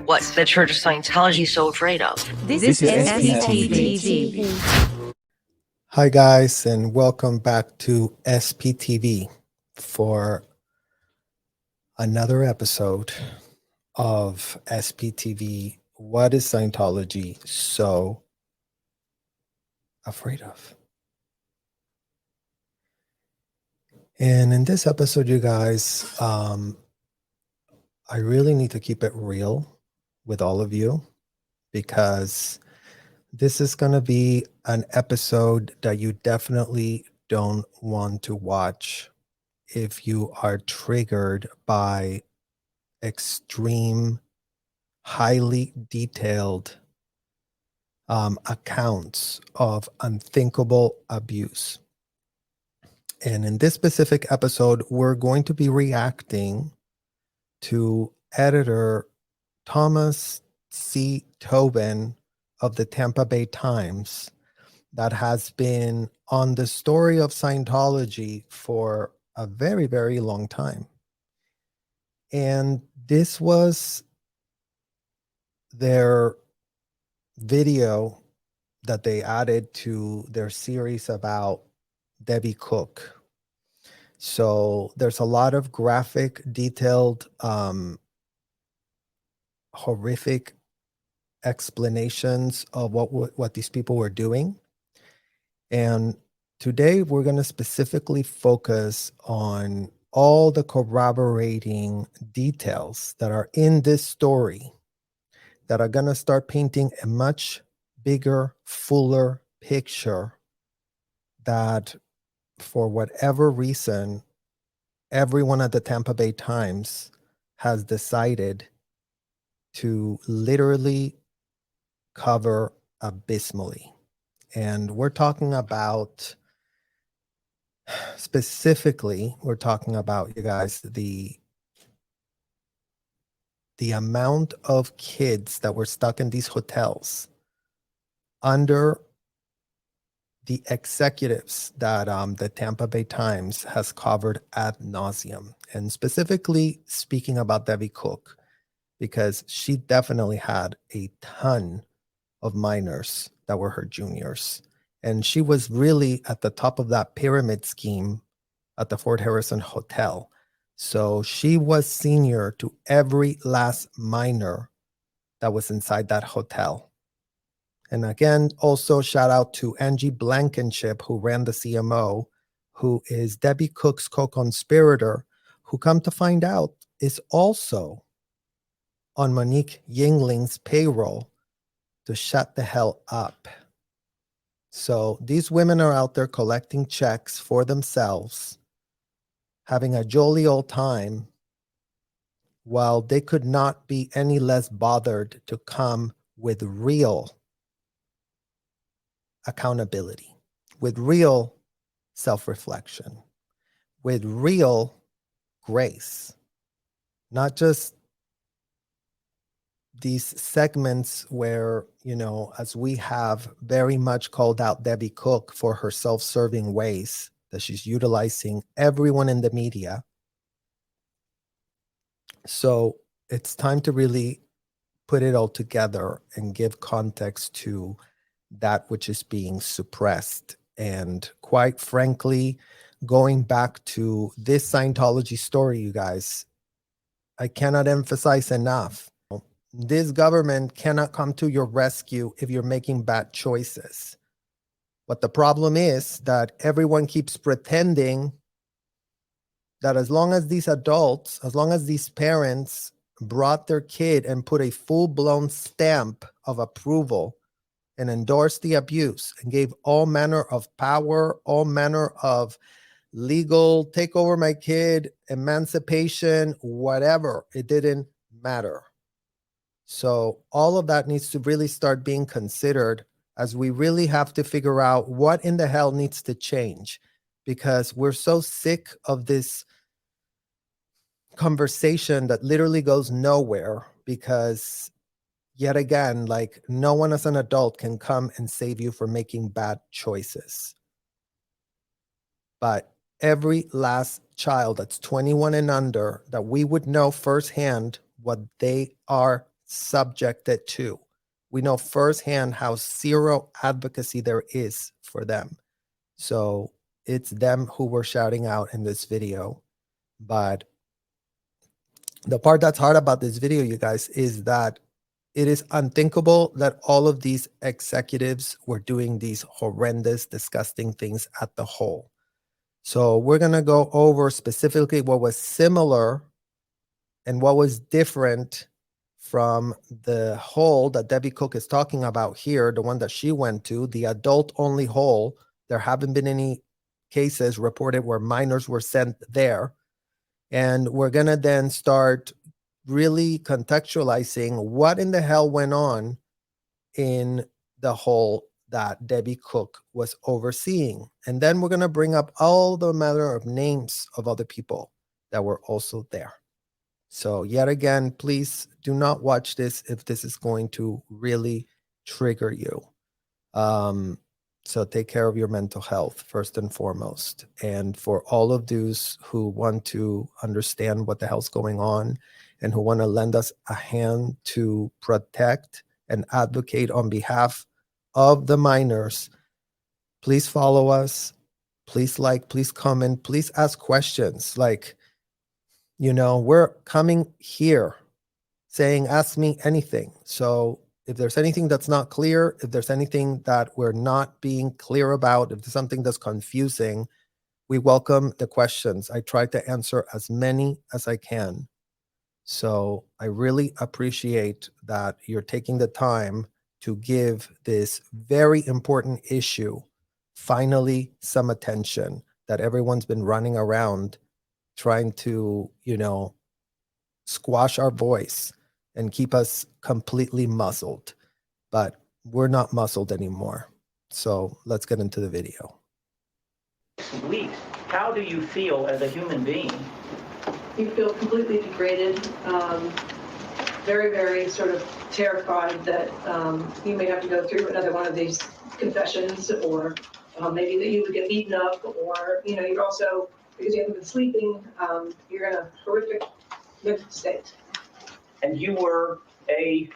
what the Church of Scientology is so afraid of. This is SPTV. Hi guys, and welcome back to SPTV for another episode of SPTV. What is Scientology so afraid of? And in this episode, you guys, I really need to keep it real with all of you because this is going to be an episode that you definitely don't want to watch if you are triggered by extreme, highly detailed accounts of unthinkable abuse. And in this specific episode, we're going to be reacting to editor Thomas C. Tobin of the Tampa Bay Times that has been on the story of Scientology for a very, very long time. And this was their video that they added to their series about Debbie Cook. So there's a lot of graphic, detailed, horrific explanations of what these people were doing. And today we're going to specifically focus on all the corroborating details that are in this story that are going to start painting a much bigger, fuller picture that for whatever reason, everyone at the Tampa Bay Times has decided to literally cover abysmally. And we're talking about, specifically, we're talking about, you guys, the amount of kids that were stuck in these hotels under the executives that the Tampa Bay Times has covered ad nauseum, and specifically speaking about Debbie Cook, because she definitely had a ton of minors that were her juniors. And she was really at the top of that pyramid scheme at the Fort Harrison Hotel. So she was senior to every last minor that was inside that hotel. And again, also shout out to Angie Blankenship, who ran the CMO, who is Debbie Cook's co-conspirator, who, come to find out, is also on Monique Yingling's payroll to shut the hell up. So these women are out there collecting checks for themselves, having a jolly old time, while they could not be any less bothered to come with real accountability, with real self-reflection, with real grace, not just these segments where, as we have very much called out Debbie Cook for her self-serving ways that she's utilizing everyone in the media. So it's time to really put it all together and give context to that which is being suppressed. And quite frankly, going back to this Scientology story, you guys, I cannot emphasize enough. This government cannot come to your rescue if you're making bad choices. What the problem is that everyone keeps pretending that as long as these adults, as long as these parents brought their kid and put a full-blown stamp of approval and endorsed the abuse and gave all manner of power, all manner of legal, take over my kid, emancipation, whatever, it didn't matter. So all of that needs to really start being considered, as we really have to figure out what in the hell needs to change, because we're so sick of this conversation that literally goes nowhere, because yet again, like, no one as an adult can come and save you for making bad choices. But every last child that's 21 and under, that we would know firsthand what they are subjected to. We know firsthand how zero advocacy there is for them. So it's them who we're shouting out in this video. But the part that's hard about this video, you guys, is that it is unthinkable that all of these executives were doing these horrendous, disgusting things at the whole. So we're going to go over specifically what was similar and what was different from the hole that Debbie Cook is talking about here, the one that she went to, the adult-only hole. There haven't been any cases reported where minors were sent there. And we're going to then start really contextualizing what in the hell went on in the hole that Debbie Cook was overseeing. And then we're going to bring up all the matter of names of other people that were also there. So yet again, please do not watch this if this is going to really trigger you. So take care of your mental health first and foremost. And for all of those who want to understand what the hell's going on and who want to lend us a hand to protect and advocate on behalf of the minors, please follow us. Please like, please comment, please ask questions. Like, you know, we're coming here saying, ask me anything. So if there's anything that's not clear, if there's anything that we're not being clear about, if there's something that's confusing, we welcome the questions. I try to answer as many as I can. So I really appreciate that you're taking the time to give this very important issue finally some attention, that everyone's been running around trying to, you know, squash our voice and keep us completely muzzled. But we're not muzzled anymore. So let's get into the video. Sweet. How do you feel as a human being? You feel completely degraded, very, very sort of terrified that you may have to go through another one of these confessions, or maybe that you would get beaten up, or, you know, you're also, because you haven't been sleeping, you're in a horrific mental state. And you were a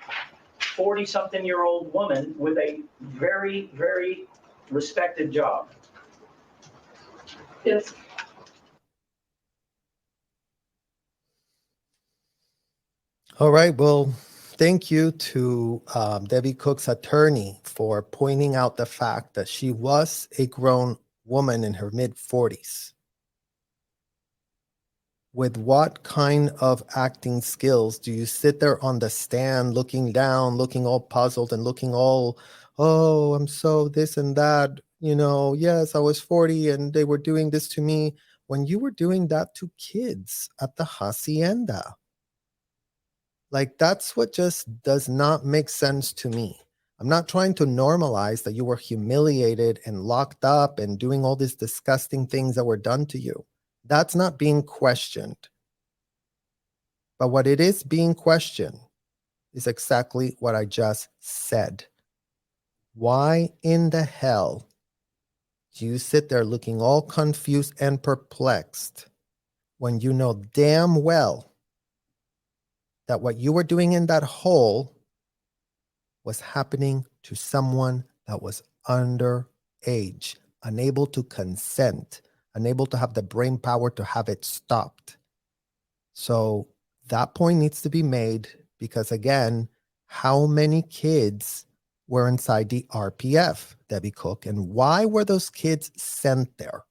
40-something-year-old woman with a very, very respected job. Yes. All right. Well, thank you to Debbie Cook's attorney for pointing out the fact that she was a grown woman in her mid-40s. With what kind of acting skills do you sit there on the stand looking down, looking all puzzled and looking all, oh, I'm so this and that, you know, yes, I was 40 and they were doing this to me, when you were doing that to kids at the hacienda? Like, that's what just does not make sense to me. I'm not trying to normalize that you were humiliated and locked up and doing all these disgusting things that were done to you. That's not being questioned. But what it is being questioned is exactly what I just said. Why in the hell do you sit there looking all confused and perplexed when you know damn well that what you were doing in that hole was happening to someone that was underage, unable to consent, unable to have the brain power to have it stopped? So that point needs to be made, because again, how many kids were inside the RPF, Debbie Cook, and why were those kids sent there?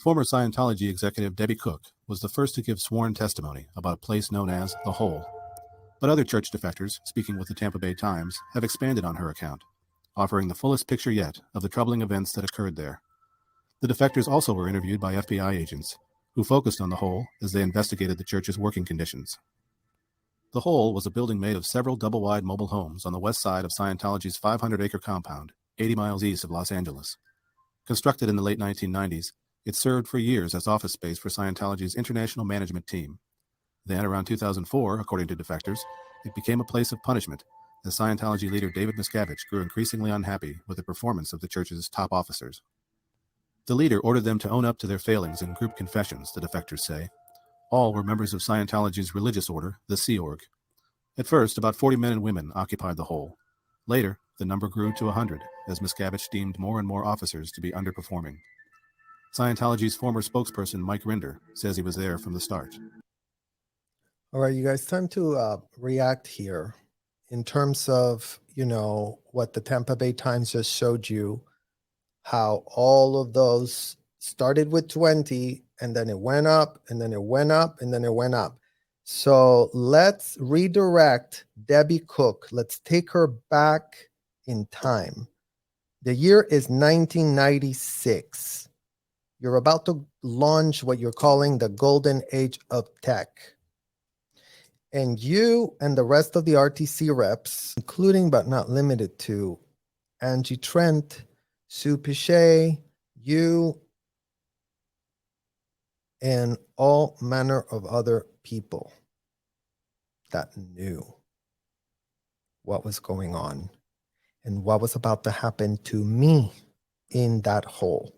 Former Scientology executive Debbie Cook was the first to give sworn testimony about a place known as the Hole. But other church defectors, speaking with the Tampa Bay Times, have expanded on her account, offering the fullest picture yet of the troubling events that occurred there. The defectors also were interviewed by FBI agents, who focused on the Hole as they investigated the church's working conditions. The Hole was a building made of several double-wide mobile homes on the west side of Scientology's 500-acre compound, 80 miles east of Los Angeles. Constructed in the late 1990s, it served for years as office space for Scientology's international management team. Then, around 2004, according to defectors, it became a place of punishment, as Scientology leader David Miscavige grew increasingly unhappy with the performance of the church's top officers. The leader ordered them to own up to their failings in group confessions, the defectors say. All were members of Scientology's religious order, the Sea Org. At first, about 40 men and women occupied the hole. Later, the number grew to 100, as Miscavige deemed more and more officers to be underperforming. Scientology's former spokesperson, Mike Rinder, says he was there from the start. All right, you guys, time to react here in terms of, what the Tampa Bay Times just showed you, how all of those started with 20 and then it went up and then it went up and then it went up. So let's redirect Debbie Cook. Let's take her back in time. The year is 1996. You're about to launch what you're calling the golden age of tech. And you and the rest of the RTC reps, including but not limited to Angie Trent, Sue Pichet, you, and all manner of other people that knew what was going on and what was about to happen to me in that hole.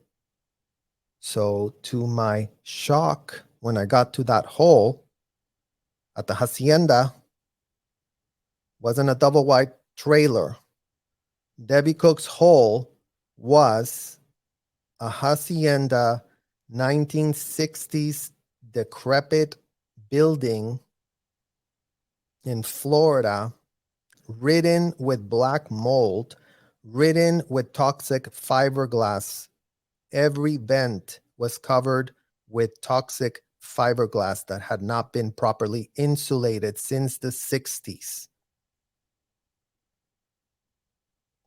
So to my shock, when I got to that hole at the hacienda, wasn't a double wide trailer. Debbie Cook's hole was a hacienda 1960s decrepit building in Florida, ridden with black mold, ridden with toxic fiberglass. Every vent was covered with toxic fiberglass that had not been properly insulated since the 60s.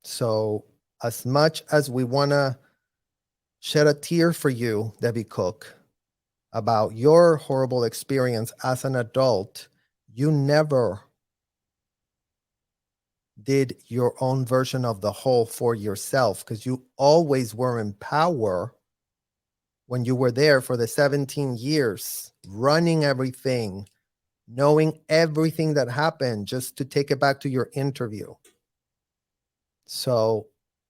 So as much as we want to shed a tear for you, Debbie Cook, about your horrible experience as an adult, you never did your own version of the whole for yourself, because you always were in power when you were there for the 17 years, running everything, knowing everything that happened, just to take it back to your interview. So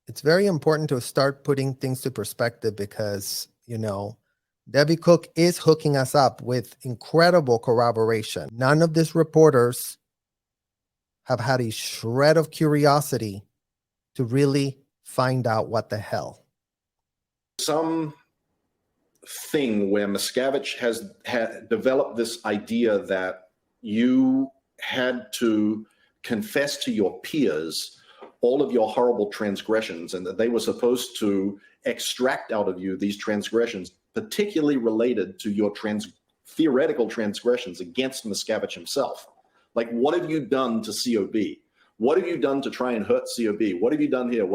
it's very important to start putting things to perspective because, Debbie Cook is hooking us up with incredible corroboration. None of these reporters have had a shred of curiosity to really find out what the hell. Some thing where Miscavige has developed this idea that you had to confess to your peers all of your horrible transgressions and that they were supposed to extract out of you these transgressions, particularly related to your theoretical transgressions against Miscavige himself. Like, what have you done to COB? What have you done to try and hurt COB? What have you done here?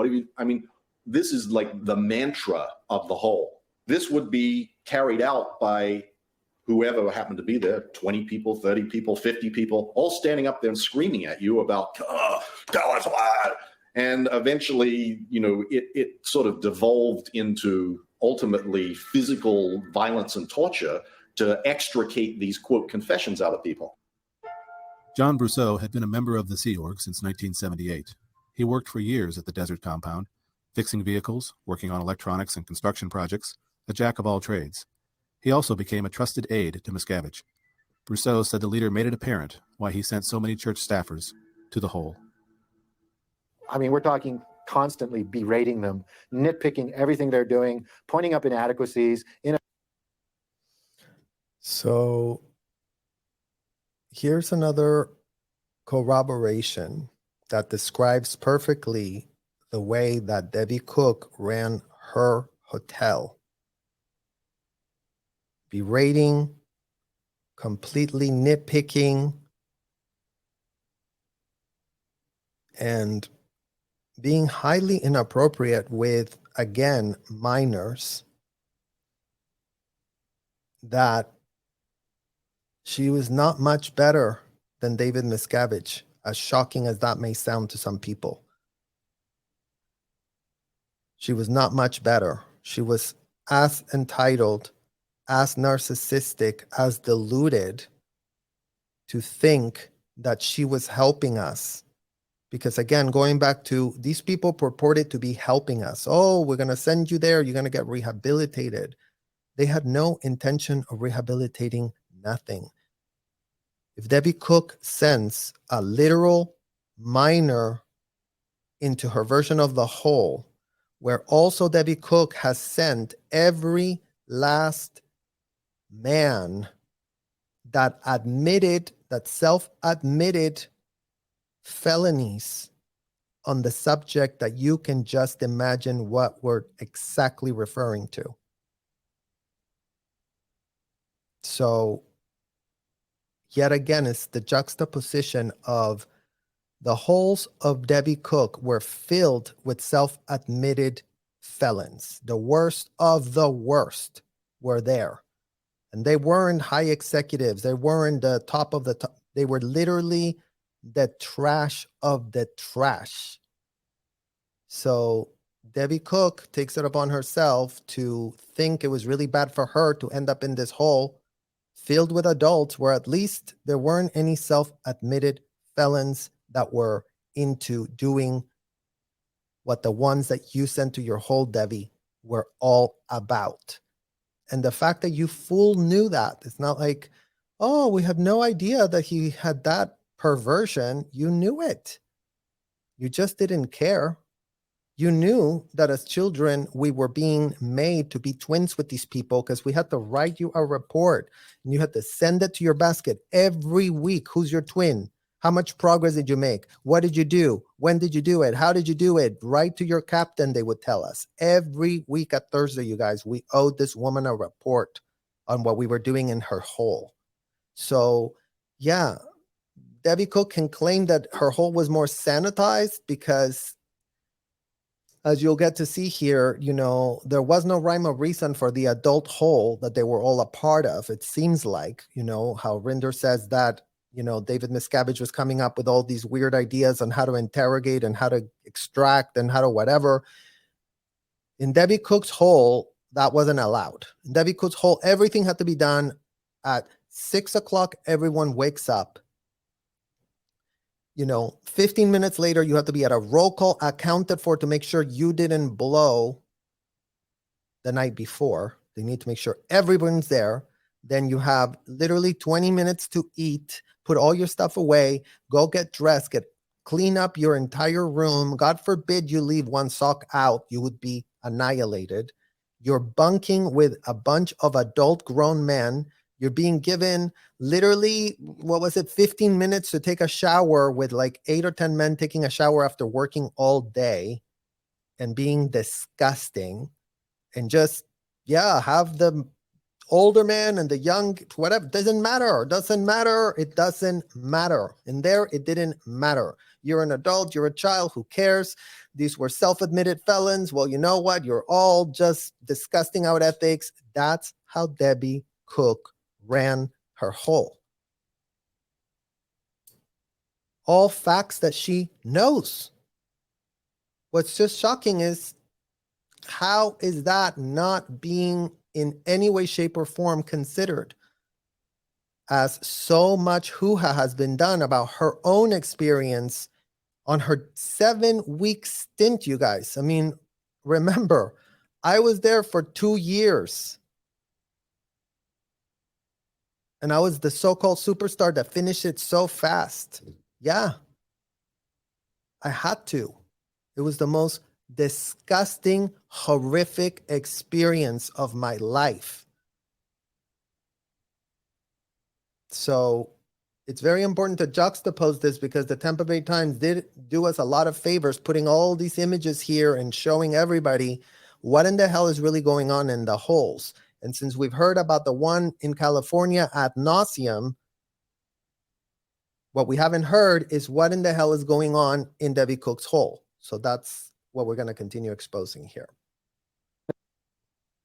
This is like the mantra of the whole. This would be carried out by whoever happened to be there, 20 people, 30 people, 50 people, all standing up there and screaming at you about, tell us why. And eventually, it sort of devolved into ultimately physical violence and torture to extricate these, quote, confessions out of people. John Brousseau had been a member of the Sea Org since 1978. He worked for years at the desert compound, fixing vehicles, working on electronics and construction projects, a jack of all trades. He also became a trusted aide to Miscavige. Brousseau said the leader made it apparent why he sent so many church staffers to the hole. We're talking constantly berating them, nitpicking everything they're doing, pointing up inadequacies. So here's another corroboration that describes perfectly the way that Debbie Cook ran her hotel. Berating, completely nitpicking, and being highly inappropriate with, again, minors, that she was not much better than David Miscavige, as shocking as that may sound to some people. She was not much better. She was as entitled, as narcissistic, as deluded to think that she was helping us Because again, going back to these people purported to be helping us. Oh, we're going to send you there. You're going to get rehabilitated. They had no intention of rehabilitating nothing. If Debbie Cook sends a literal minor into her version of the whole, where also Debbie Cook has sent every last man that self-admitted felonies on the subject, that you can just imagine what we're exactly referring to. So yet again, it's the juxtaposition of the holes of Debbie Cook were filled with self-admitted felons. The worst of the worst were there. And they weren't high executives. They weren't the top of the top. They were literally the trash of the trash. So Debbie Cook takes it upon herself to think it was really bad for her to end up in this hole filled with adults where at least there weren't any self-admitted felons that were into doing what the ones that you sent to your hole, Debbie, were all about. And the fact that you full knew that, it's not like, oh, we had no idea that he had that perversion. You knew it. You just didn't care. You knew that as children, we were being made to be twins with these people because we had to write you a report and you had to send it to your basket every week. Who's your twin? How much progress did you make? What did you do? When did you do it? How did you do it? Write to your captain, they would tell us. Every week at Thursday, you guys, we owed this woman a report on what we were doing in her hole. So, yeah, Debbie Cook can claim that her hole was more sanitized because, as you'll get to see here, you know, there was no rhyme or reason for the adult hole that they were all a part of. It seems like, you know, how Rinder says that, you know, David Miscavige was coming up with all these weird ideas on how to interrogate and how to extract and how to whatever. In Debbie Cook's hole, that wasn't allowed. In Debbie Cook's hole, everything had to be done at 6 o'clock. Everyone wakes up. You know, 15 minutes later, you have to be at a roll call accounted for to make sure you didn't blow the night before. They need to make sure everyone's there. Then you have literally 20 minutes to eat, put all your stuff away, go get dressed, clean up your entire room. God forbid you leave one sock out, you would be annihilated. You're bunking with a bunch of adult grown men. You're being given literally, 15 minutes to take a shower with like 8 or 10 men taking a shower after working all day and being disgusting. And just, yeah, have the older man and the young, whatever, doesn't matter. It doesn't matter. In there, it didn't matter. You're an adult, you're a child, who cares? These were self-admitted felons. Well, you know what? You're all just disgusting out ethics. That's how Debbie Cook ran her hole. All facts that she knows. What's just shocking is, how is that not being in any way, shape, or form considered? As so much hoo-ha has been done about her own experience on her 7-week stint, you guys. I mean, remember, I was there for 2 years. And I was the so-called superstar that finished it so fast. Yeah, I had to. It was the most disgusting, horrific experience of my life. So it's very important to juxtapose this, because the Tampa Bay Times did do us a lot of favors putting all these images here and showing everybody what in the hell is really going on in the holes. And since we've heard about the one in California ad nauseum, what we haven't heard is what in the hell is going on in Debbie Cook's hole. So that's what we're going to continue exposing here.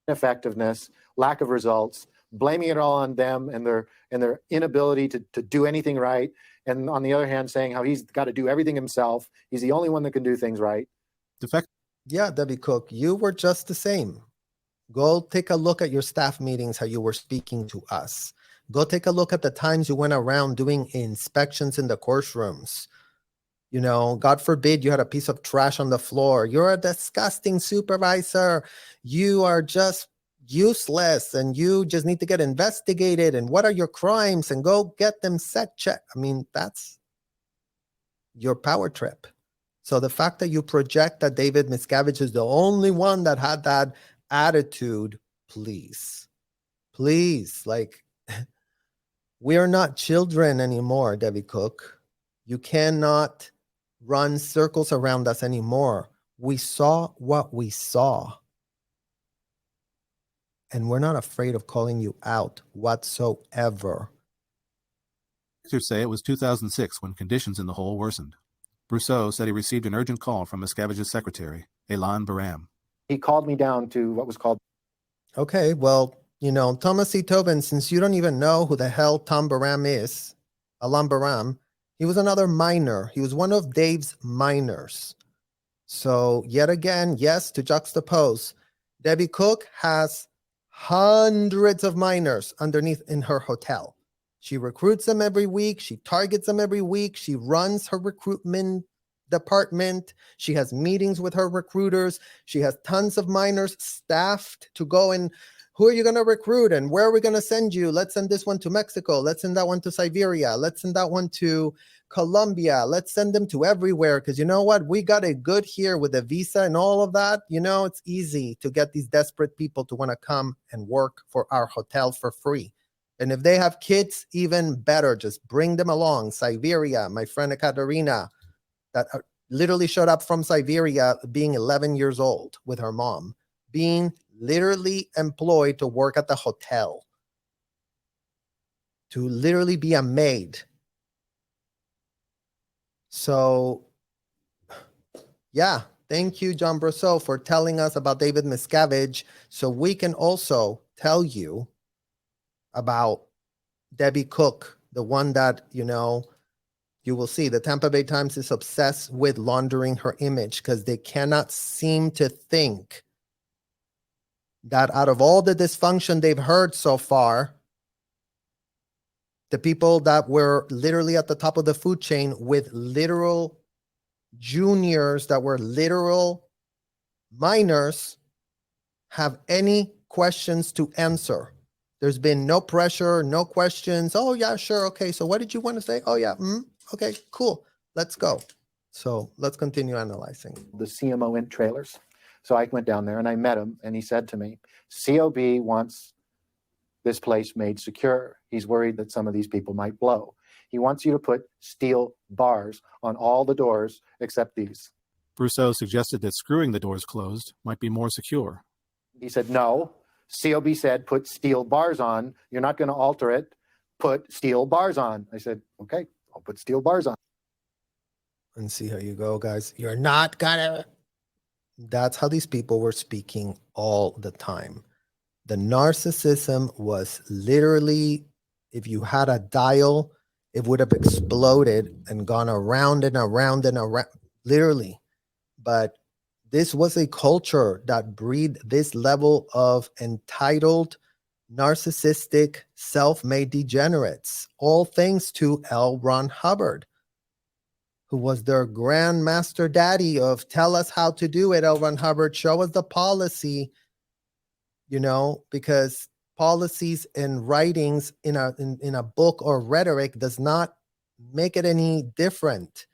Effectiveness, lack of results, blaming it all on them and their inability to do anything right. And on the other hand, saying how he's got to do everything himself. He's the only one that can do things right. Yeah, Debbie Cook, you were just the same. Go take a look at your staff meetings, how you were speaking to us. Go take a look at the times you went around doing inspections in the courtrooms. You know, God forbid you had a piece of trash on the floor. You're a disgusting supervisor. You are just useless and you just need to get investigated. And what are your crimes? And go get them set check. I mean, that's your power trip. So the fact that you project that David Miscavige is the only one that had that attitude, please, like, we are not children anymore, Debbie Cook. You cannot run circles around us anymore. We saw what we saw. And we're not afraid of calling you out whatsoever. Experts say it was 2006 when conditions in the hole worsened. Brousseau said he received an urgent call from Miscavige's secretary, Elan Baram. He called me down to what was called. Okay, well, you know, Thomas C. Tobin, since you don't even know who the hell Tom Baram is, Elan Baram, he was another minor. He was one of Dave's minors. So yet again, yes, to juxtapose, Debbie Cook has hundreds of minors underneath in her hotel. She recruits them every week. She targets them every week. She runs her recruitment department. She has meetings with her recruiters. She has tons of minors staffed to go and who are you going to recruit and where are we going to send you? Let's send this one to Mexico. Let's send that one to Siberia. Let's send that one to Colombia. Let's send them to everywhere. Because you know what? We got it good here with the visa and all of that. You know, it's easy to get these desperate people to want to come and work for our hotel for free. And if they have kids, even better. Just bring them along. Siberia, my friend Ekaterina, that literally showed up from Siberia being 11 years old with her mom, being literally employed to work at the hotel, to literally be a maid. So, yeah, thank you, John Brousseau, for telling us about David Miscavige so we can also tell you about Debbie Cook, the one that, you know, you will see the Tampa Bay Times is obsessed with laundering her image because they cannot seem to think that out of all the dysfunction they've heard so far, the people that were literally at the top of the food chain with literal juniors that were literal minors have any questions to answer. There's been no pressure, no questions. Oh, yeah, sure. Okay. So what did you want to say? Oh, yeah. Okay, cool. Let's go. So let's continue analyzing. The CMO in trailers. So I went down there and I met him and he said to me, COB wants this place made secure. He's worried that some of these people might blow. He wants you to put steel bars on all the doors except these. Brousseau suggested that screwing the doors closed might be more secure. He said, no, COB said put steel bars on. You're not going to alter it. Put steel bars on. I said, okay, I'll put steel bars on. And see how you go, guys. You're not gonna. That's how these people were speaking all the time. The narcissism was literally, if you had a dial, it would have exploded and gone around and around and around, literally. But this was a culture that breed this level of entitled, narcissistic, self-made degenerates, all thanks to L. Ron Hubbard, who was their grandmaster daddy of tell us how to do it, L. Ron Hubbard, show us the policy, you know, because policies and writings in a book or rhetoric does not make it any different.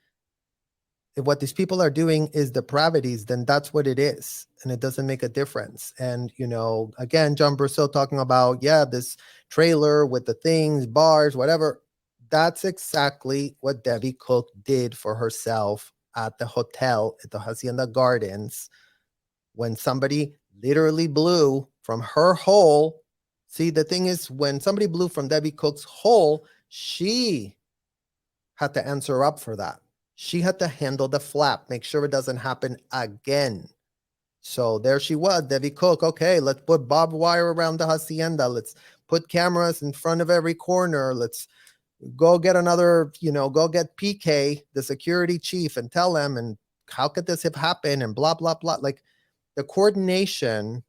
If what these people are doing is depravities, then that's what it is. And it doesn't make a difference. And, you know, again, John Brousseau talking about, yeah, this trailer with the things, bars, whatever. That's exactly what Debbie Cook did for herself at the hotel at the Hacienda Gardens when somebody literally blew from her hole. See, the thing is, when somebody blew from Debbie Cook's hole, she had to answer up for that. She had to handle the flap, make sure it doesn't happen again. So there she was, Debbie Cook. Okay, let's put barbed wire around the hacienda. Let's put cameras in front of every corner. Let's go get another, you know, go get PK, the security chief, and tell him, and how could this have happened? And blah, blah, blah. Like the coordination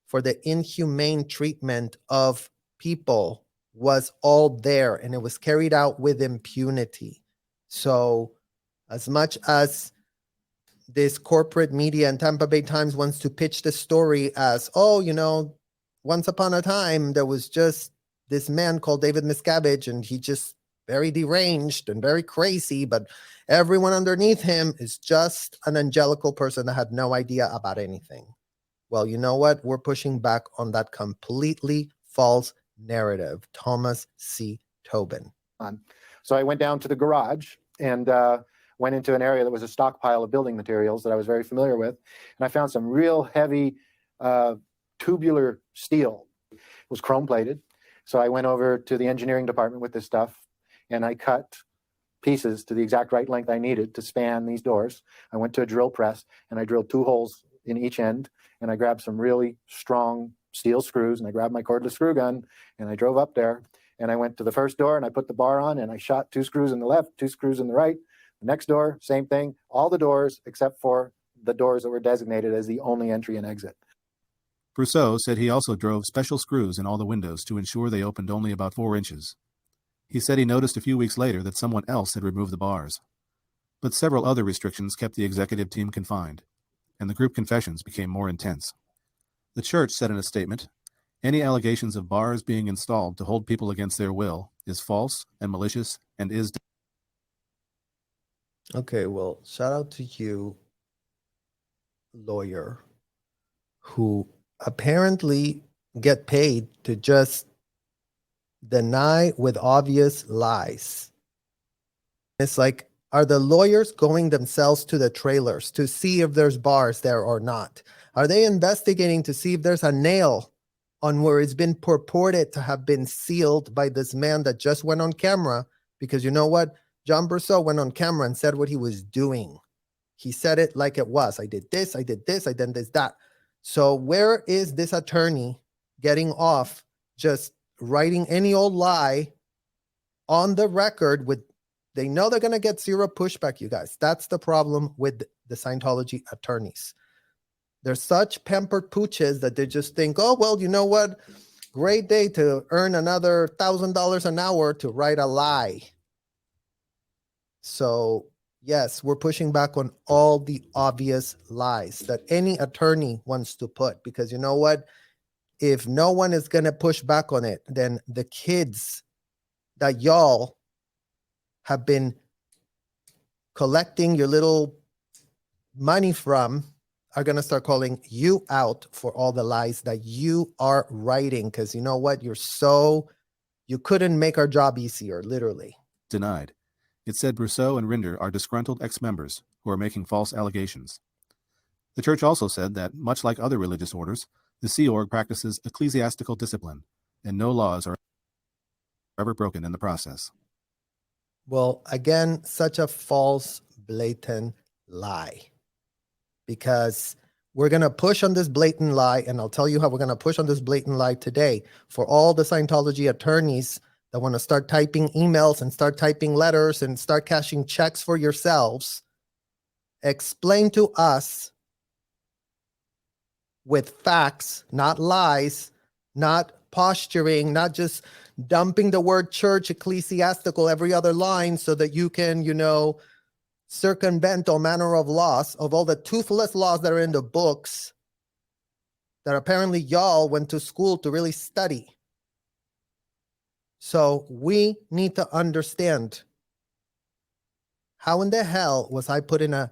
for the inhumane treatment of people was all there, and it was carried out with impunity. So As much as this corporate media and Tampa Bay Times wants to pitch the story as, oh, once upon a time, there was just this man called David Miscavige, and he just very deranged and very crazy, but everyone underneath him is just an angelical person that had no idea about anything. Well, you know what? We're pushing back on that completely false narrative. Thomas C. Tobin. So I went down to the garage and went into an area that was a stockpile of building materials that I was very familiar with. And I found some real heavy tubular steel. It was chrome plated. So I went over to the engineering department with this stuff and I cut pieces to the exact right length I needed to span these doors. I went to a drill press and I drilled 2 holes in each end, and I grabbed some really strong steel screws and I grabbed my cordless screw gun and I drove up there and I went to the first door and I put the bar on and I shot 2 screws in the left, 2 screws in the right. The next door, same thing, all the doors except for the doors that were designated as the only entry and exit. Brousseau said he also drove special screws in all the windows to ensure they opened only about 4 inches. He said he noticed a few weeks later that someone else had removed the bars. But several other restrictions kept the executive team confined, and the group confessions became more intense. The church said in a statement, "Any allegations of bars being installed to hold people against their will is false and malicious and is..." Okay, well, shout out to you, lawyer, who apparently get paid to just deny with obvious lies. It's like, are the lawyers going themselves to the trailers to see if there's bars there or not? Are they investigating to see if there's a nail on where it's been purported to have been sealed by this man that just went on camera? Because you know what? John Brousseau went on camera and said what he was doing. He said it like it was. I did this, I did this, I did this, that. So where is this attorney getting off just writing any old lie on the record with, they know they're going to get zero pushback, you guys. That's the problem with the Scientology attorneys. They're such pampered pooches that they just think, oh, well, you know what? Great day to earn another $1,000 an hour to write a lie. So yes, we're pushing back on all the obvious lies that any attorney wants to put, because you know what? If no one is going to push back on it, then the kids that y'all have been collecting your little money from are going to start calling you out for all the lies that you are writing. Because you know what? You couldn't make our job easier, literally. Denied. It said Brousseau and Rinder are disgruntled ex-members who are making false allegations. The church also said that, much like other religious orders, the Sea Org practices ecclesiastical discipline, and no laws are ever broken in the process. Well, again, such a false, blatant lie. Because we're going to push on this blatant lie, and I'll tell you how we're going to push on this blatant lie today for all the Scientology attorneys that want to start typing emails and start typing letters and start cashing checks for yourselves. Explain to us with facts, not lies, not posturing, not just dumping the word church, ecclesiastical every other line so that you can, circumvent all manner of laws, of all the toothless laws that are in the books that apparently y'all went to school to really study. So we need to understand, how in the hell was I put in a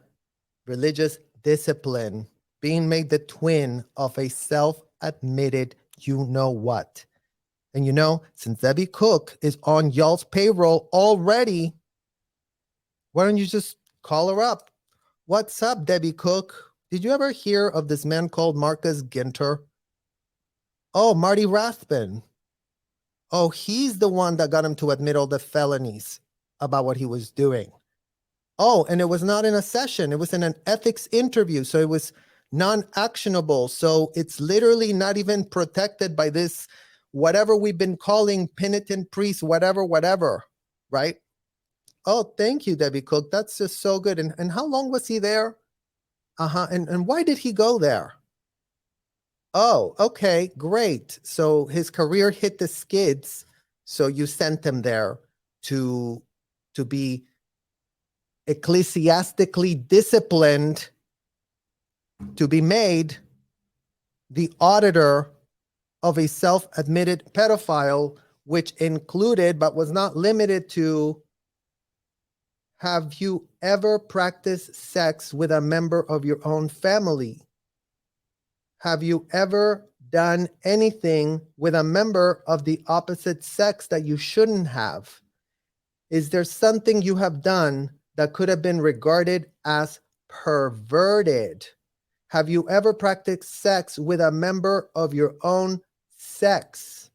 religious discipline being made the twin of a self-admitted you-know-what? And since Debbie Cook is on y'all's payroll already, why don't you just call her up? What's up, Debbie Cook? Did you ever hear of this man called Marcus Ginter? Oh, Marty Rathbun. Oh, he's the one that got him to admit all the felonies about what he was doing. Oh, and it was not in a session. It was in an ethics interview. So it was non-actionable. So it's literally not even protected by this, whatever we've been calling penitent priest, whatever, right? Oh, thank you, Debbie Cook. That's just so good. And how long was he there? And why did he go there? Oh, okay, great. So his career hit the skids. So you sent him there to be ecclesiastically disciplined to be made the auditor of a self-admitted pedophile, which included but was not limited to, have you ever practiced sex with a member of your own family? Have you ever done anything with a member of the opposite sex that you shouldn't have? Is there something you have done that could have been regarded as perverted? Have you ever practiced sex with a member of your own sex?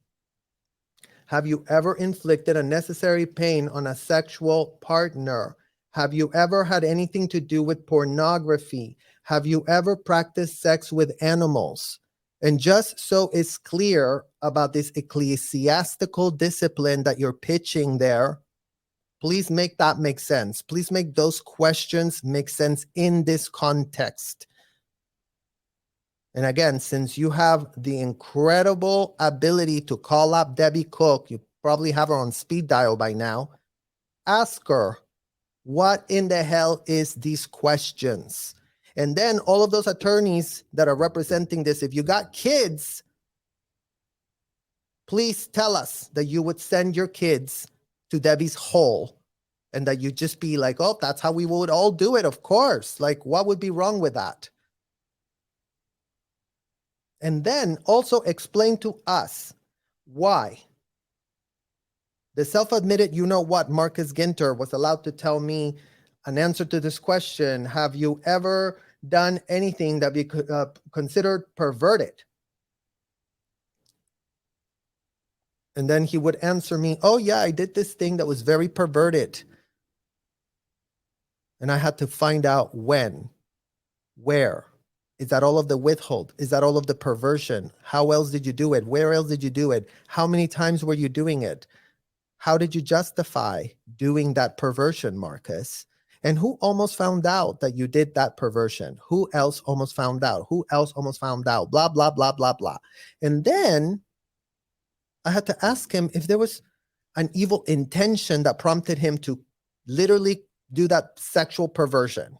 Have you ever inflicted unnecessary pain on a sexual partner? Have you ever had anything to do with pornography? Have you ever practiced sex with animals? And just so it's clear about this ecclesiastical discipline that you're pitching there, please make that make sense. Please make those questions make sense in this context. And again, since you have the incredible ability to call up Debbie Cook, you probably have her on speed dial by now, ask her, what in the hell is these questions? And then all of those attorneys that are representing this, if you got kids, please tell us that you would send your kids to Debbie's hole and that you just be like, oh, that's how we would all do it, of course. Like, what would be wrong with that? And then also explain to us why the self-admitted, you know what, Marcus Ginter was allowed to tell me an answer to this question. Have you ever done anything that we could considered perverted? And then he would answer me, oh yeah, I did this thing that was very perverted. And I had to find out when, where. Is that all of the withhold? Is that all of the perversion? How else did you do it? Where else did you do it? How many times were you doing it? How did you justify doing that perversion, Marcus? And who almost found out that you did that perversion? Who else almost found out? Who else almost found out? Blah, blah, blah, blah, blah. And then I had to ask him if there was an evil intention that prompted him to literally do that sexual perversion.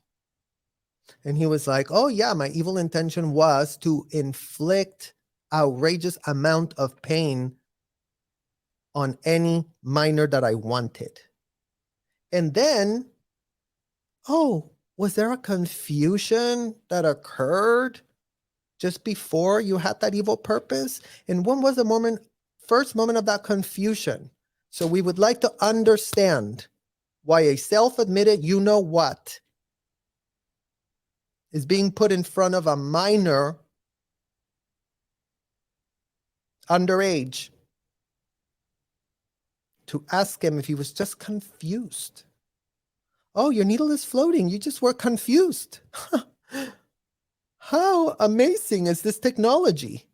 And he was like, oh yeah, my evil intention was to inflict outrageous amount of pain on any minor that I wanted. And then, oh, was there a confusion that occurred just before you had that evil purpose? And when was the first moment of that confusion? So we would like to understand why a self-admitted you know what is being put in front of a minor underage to ask him if he was just confused. Oh, your needle is floating. You just were confused. How amazing is this technology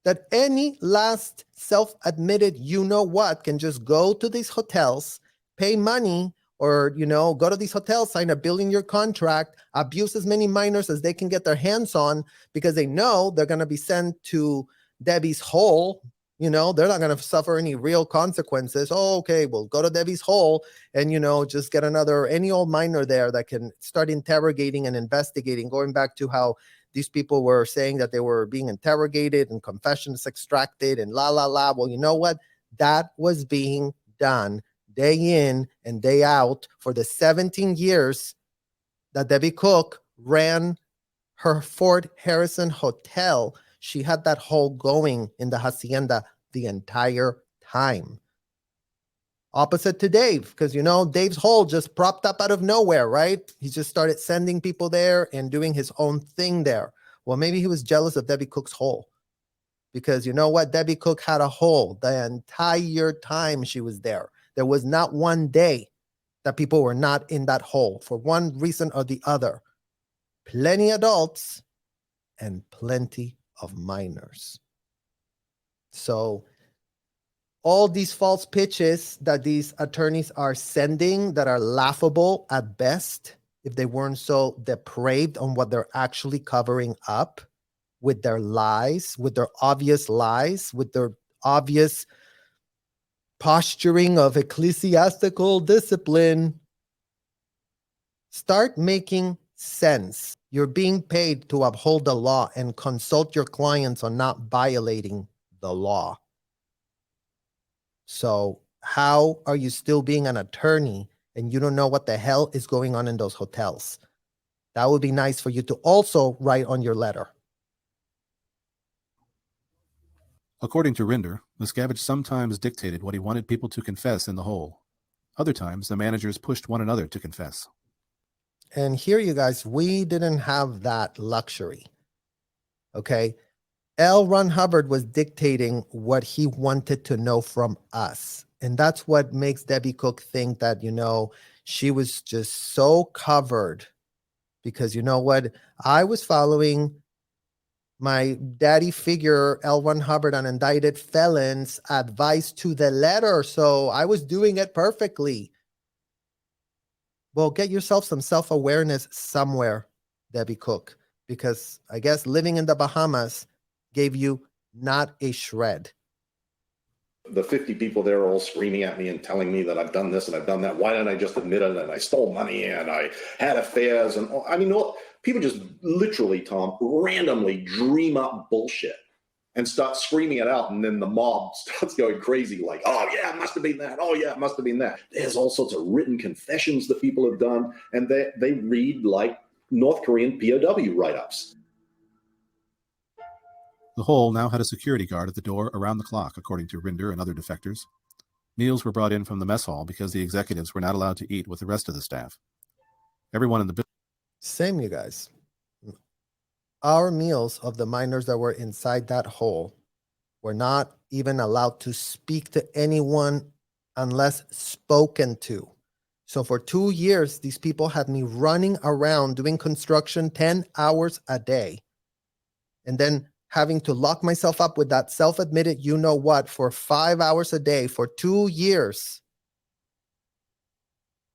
that any last self-admitted you-know-what can just go to these hotels, pay money, or, go to these hotels, sign a billion-year contract, abuse as many minors as they can get their hands on because they know they're going to be sent to Debbie's hole. They're not going to suffer any real consequences. Oh, okay, we'll go to Debbie's hole and, just get any old minor there that can start interrogating and investigating, going back to how these people were saying that they were being interrogated and confessions extracted and la, la, la. Well, you know what? That was being done day in and day out for the 17 years that Debbie Cook ran her Fort Harrison Hotel. She had that hole going in the hacienda the entire time. Opposite to Dave, because, Dave's hole just propped up out of nowhere, right? He just started sending people there and doing his own thing there. Well, maybe he was jealous of Debbie Cook's hole because you know what? Debbie Cook had a hole the entire time she was there. There was not one day that people were not in that hole for one reason or the other. Plenty adults and plenty of minors. So all these false pitches that these attorneys are sending that are laughable at best, if they weren't so depraved on what they're actually covering up with their lies, with their obvious lies, with their obvious posturing of ecclesiastical discipline, Start making sense. You're being paid to uphold the law and consult your clients on not violating the law. So how are you still being an attorney and you don't know what the hell is going on in those hotels? That would be nice for you to also write on your letter. According to Rinder, Miscavige sometimes dictated what he wanted people to confess in the hole. Other times, the managers pushed one another to confess. And here, you guys, we didn't have that luxury. Okay. L. Ron Hubbard was dictating what he wanted to know from us. And that's what makes Debbie Cook think that, she was just so covered. Because you know what? I was following my daddy figure, L. Ron Hubbard, on indicted felons' advice to the letter. So I was doing it perfectly. Well, get yourself some self-awareness somewhere, Debbie Cook, because I guess living in the Bahamas gave you not a shred. The 50 people there are all screaming at me and telling me that I've done this and I've done that. Why didn't I just admit it? And I stole money and I had affairs. And I mean, people just literally, Tom, randomly dream up bullshit and start screaming it out. And then the mob starts going crazy like, oh, yeah, it must have been that. Oh, yeah, it must have been that. There's all sorts of written confessions that people have done. And they read like North Korean POW write-ups. The hole now had a security guard at the door around the clock, according to Rinder and other defectors. Meals were brought in from the mess hall because the executives were not allowed to eat with the rest of the staff. Everyone in the building. Same, you guys. Our meals of the miners that were inside that hole were not even allowed to speak to anyone unless spoken to. So for 2 years, these people had me running around doing construction 10 hours a day. And then having to lock myself up with that self-admitted you-know-what for 5 hours a day for 2 years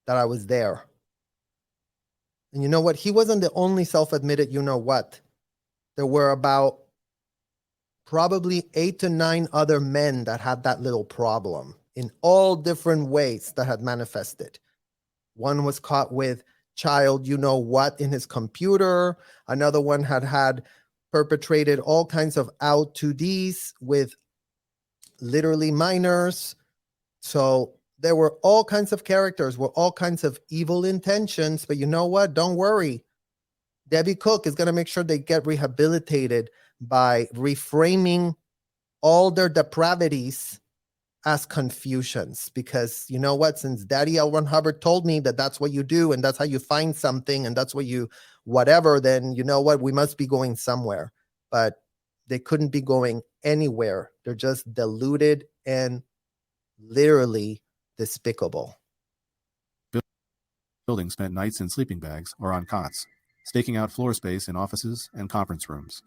that I was there. And you know what? He wasn't the only self-admitted you-know-what. There were about probably 8 to 9 other men that had that little problem in all different ways that had manifested. One was caught with child you-know-what in his computer. Another one had perpetrated all kinds of out-2Ds with literally minors. So there were all kinds of characters with all kinds of evil intentions. But you know what? Don't worry. Debbie Cook is going to make sure they get rehabilitated by reframing all their depravities as confusions. Because you know what? Since Daddy L. Ron Hubbard told me that that's what you do and that's how you find something and that's what you whatever, then you know what? We must be going somewhere. But they couldn't be going anywhere. They're just deluded and literally despicable. Building spent nights in sleeping bags or on cots, staking out floor space in offices and conference rooms.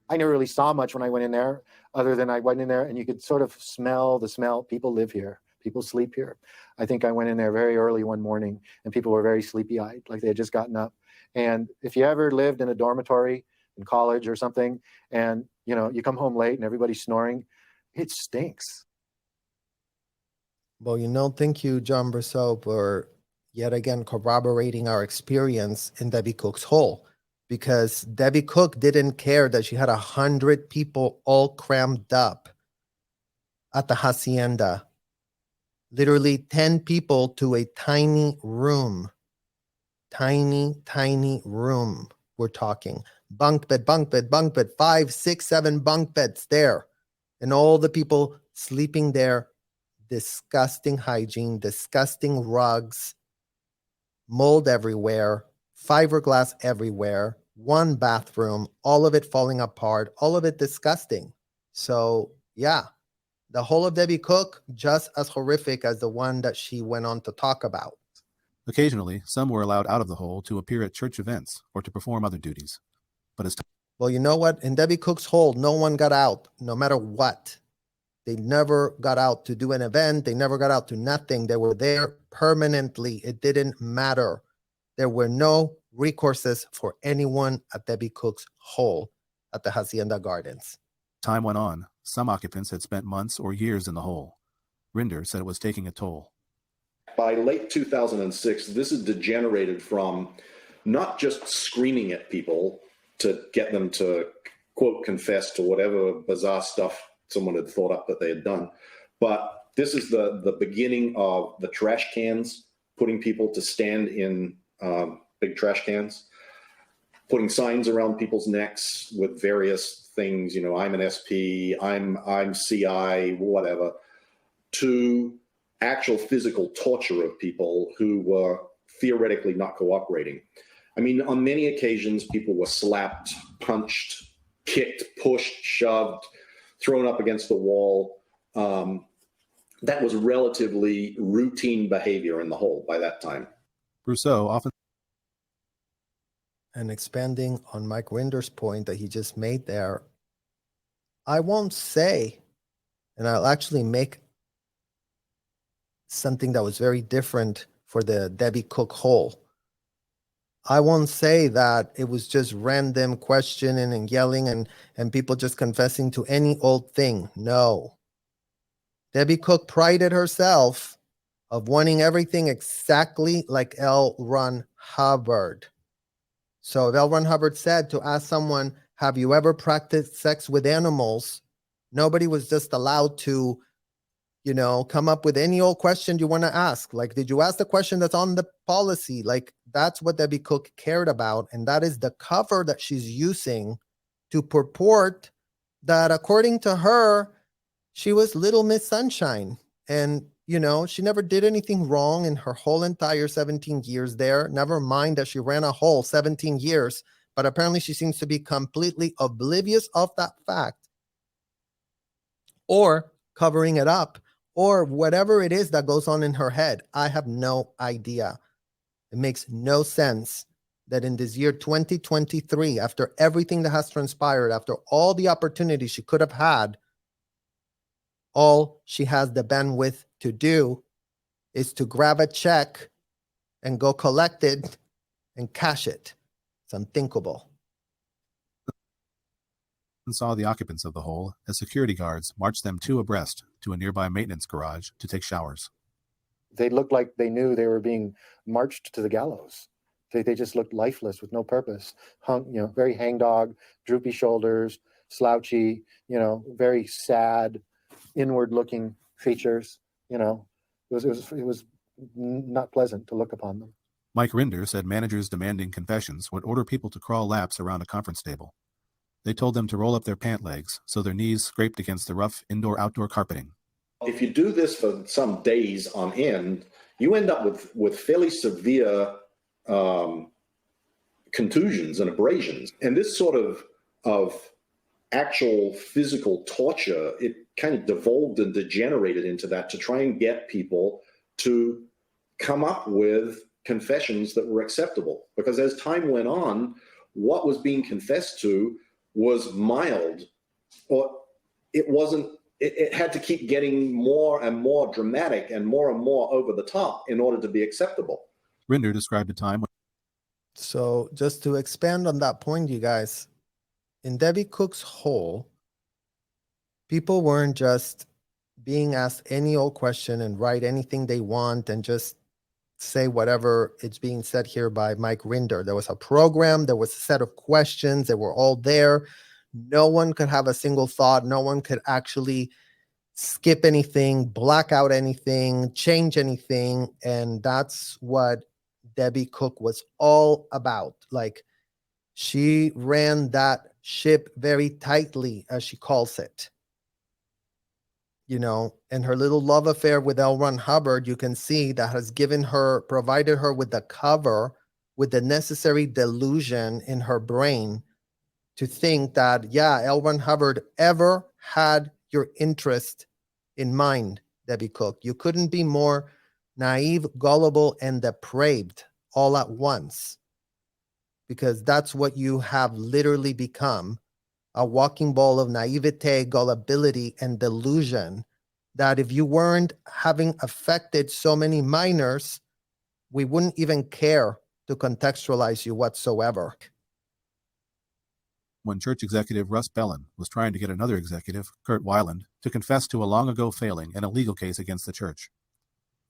I never really saw much when I went in there, other than I went in there and you could sort of smell the smell. People live here. People sleep here. I think I went in there very early one morning and people were very sleepy-eyed, like they had just gotten up. And if you ever lived in a dormitory in college or something, and you come home late and everybody's snoring, it stinks. Well, thank you, John Brousseau, for yet again corroborating our experience in Debbie Cook's hole. Because Debbie Cook didn't care that she had 100 people all crammed up at the hacienda. Literally 10 people to a tiny room. Tiny, tiny room. We're talking bunk bed, 5, 6, 7 bunk beds there. And all the people sleeping there. Disgusting hygiene, disgusting rugs, mold everywhere, fiberglass everywhere, one bathroom, all of it falling apart, all of it disgusting. So yeah, the whole of Debbie Cook, just as horrific as the one that she went on to talk about. Occasionally, some were allowed out of the hole to appear at church events or to perform other duties. But as well, you know what? In Debbie Cook's hole, no one got out, no matter what. They never got out to do an event. They never got out to nothing. They were there permanently. It didn't matter. There were no recourses for anyone at Debbie Cook's hole at the Hacienda Gardens. time went on, some occupants had spent months or years in the hole. Rinder said it was taking a toll. By late 2006, this has degenerated from not just screaming at people to get them to, quote, confess to whatever bizarre stuff someone had thought up that they had done, but this is the beginning of the trash cans, putting people to stand in big trash cans, putting signs around people's necks with various things, you know, I'm an SP, I'm CI, whatever, to actual physical torture of people who were theoretically not cooperating. I mean, on many occasions, people were slapped, punched, kicked, pushed, shoved, thrown up against the wall. That was relatively routine behavior in the whole by that time. Rousseau often And expanding on Mike Rinder's point that he just made there, I won't say, and I'll actually make something that was very different for the Debbie Cook hole. I won't say that it was just random questioning and yelling and people just confessing to any old thing. No. Debbie Cook prided herself of wanting everything exactly like L. Ron Hubbard. So if L. Ron Hubbard said to ask someone, have you ever practiced sex with animals? Nobody was just allowed to, you know, come up with any old question you want to ask. Like, did you ask the question that's on the policy? Like, that's what Debbie Cook cared about. And that is the cover that she's using to purport that, according to her, she was Little Miss Sunshine. And, you know, she never did anything wrong in her whole entire 17 years there. Never mind that she ran a whole 17 years. But apparently she seems to be completely oblivious of that fact, or covering it up, or whatever it is that goes on in her head. I have no idea. It makes no sense that in this year 2023, after everything that has transpired, after all the opportunities she could have had, all she has the bandwidth to do is to grab a check and go collect it and cash it. It's unthinkable. saw the occupants of the hole as security guards marched them two abreast to a nearby maintenance garage to take showers. They looked like they knew they were being marched to the gallows. They just looked lifeless with no purpose. Hung, you know, very hangdog, droopy shoulders, slouchy, you know, very sad, inward-looking features. You know, it was not pleasant to look upon them. Mike Rinder said managers demanding confessions would order people to crawl laps around a conference table. They told them to roll up their pant legs so their knees scraped against the rough indoor-outdoor carpeting. If you do this for some days on end, you end up with fairly severe contusions and abrasions. And this sort of actual physical torture, it kind of devolved and degenerated into that to try and get people to come up with confessions that were acceptable. Because as time went on, what was being confessed to was mild, or it wasn't. It had to keep getting more and more dramatic and more over the top in order to be acceptable. Rinder described a time when... So just to expand on that point, you guys, in Debbie Cook's hole, people weren't just being asked any old question and write anything they want and just say whatever it's being said here by Mike Rinder. There was a program, there was a set of questions, they were all there. No one could have a single thought. No one could actually skip anything, black out anything, change anything. And that's what Debbie Cook was all about. Like, she ran that ship very tightly, as she calls it. You know, and her little love affair with L. Ron Hubbard, you can see that has provided her with the cover, with the necessary delusion in her brain to think that, yeah, L. Ron Hubbard ever had your interest in mind, Debbie Cook. You couldn't be more naive, gullible, and depraved all at once, because that's what you have literally become, a walking ball of naivete, gullibility, and delusion, that if you weren't having affected so many minors, we wouldn't even care to contextualize you whatsoever. When church executive Russ Bellin was trying to get another executive, Kurt Weiland, to confess to a long-ago failing in a legal case against the church.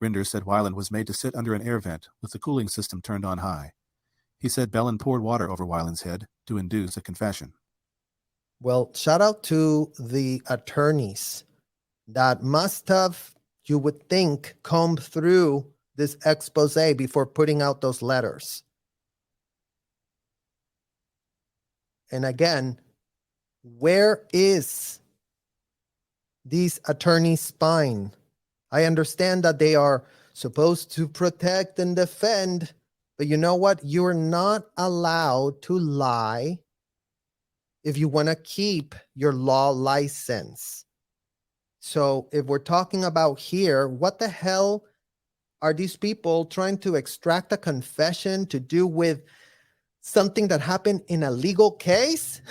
Rinder said Weiland was made to sit under an air vent with the cooling system turned on high. He said Bellin poured water over Weiland's head to induce a confession. Well, shout out to the attorneys that must have, you would think, combed through this expose before putting out those letters. And again, where is these attorneys' spine? I understand that they are supposed to protect and defend, but you know what? You're not allowed to lie if you want to keep your law license. So if we're talking about here, what the hell are these people trying to extract a confession to do with something that happened in a legal case?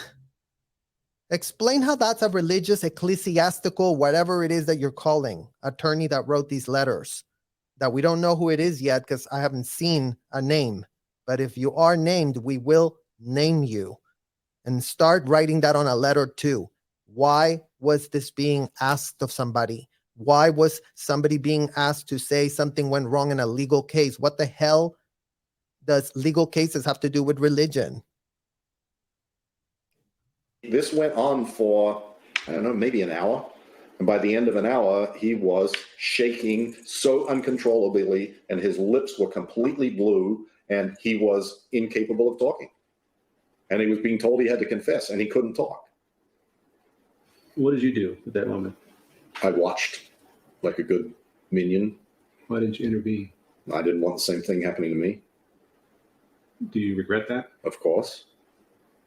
Explain how that's a religious, ecclesiastical, whatever it is that you're calling, attorney that wrote these letters, that we don't know who it is yet because I haven't seen a name. But if you are named, we will name you. And start writing that on a letter too. Why was this being asked of somebody? Why was somebody being asked to say something went wrong in a legal case? What the hell does legal cases have to do with religion? This went on for, I don't know, maybe an hour. And by the end of an hour, he was shaking so uncontrollably, and his lips were completely blue, and he was incapable of talking. And he was being told he had to confess, and he couldn't talk. What did you do at that moment? I watched like a good minion. Why didn't you intervene? I didn't want the same thing happening to me. Do you regret that? Of course.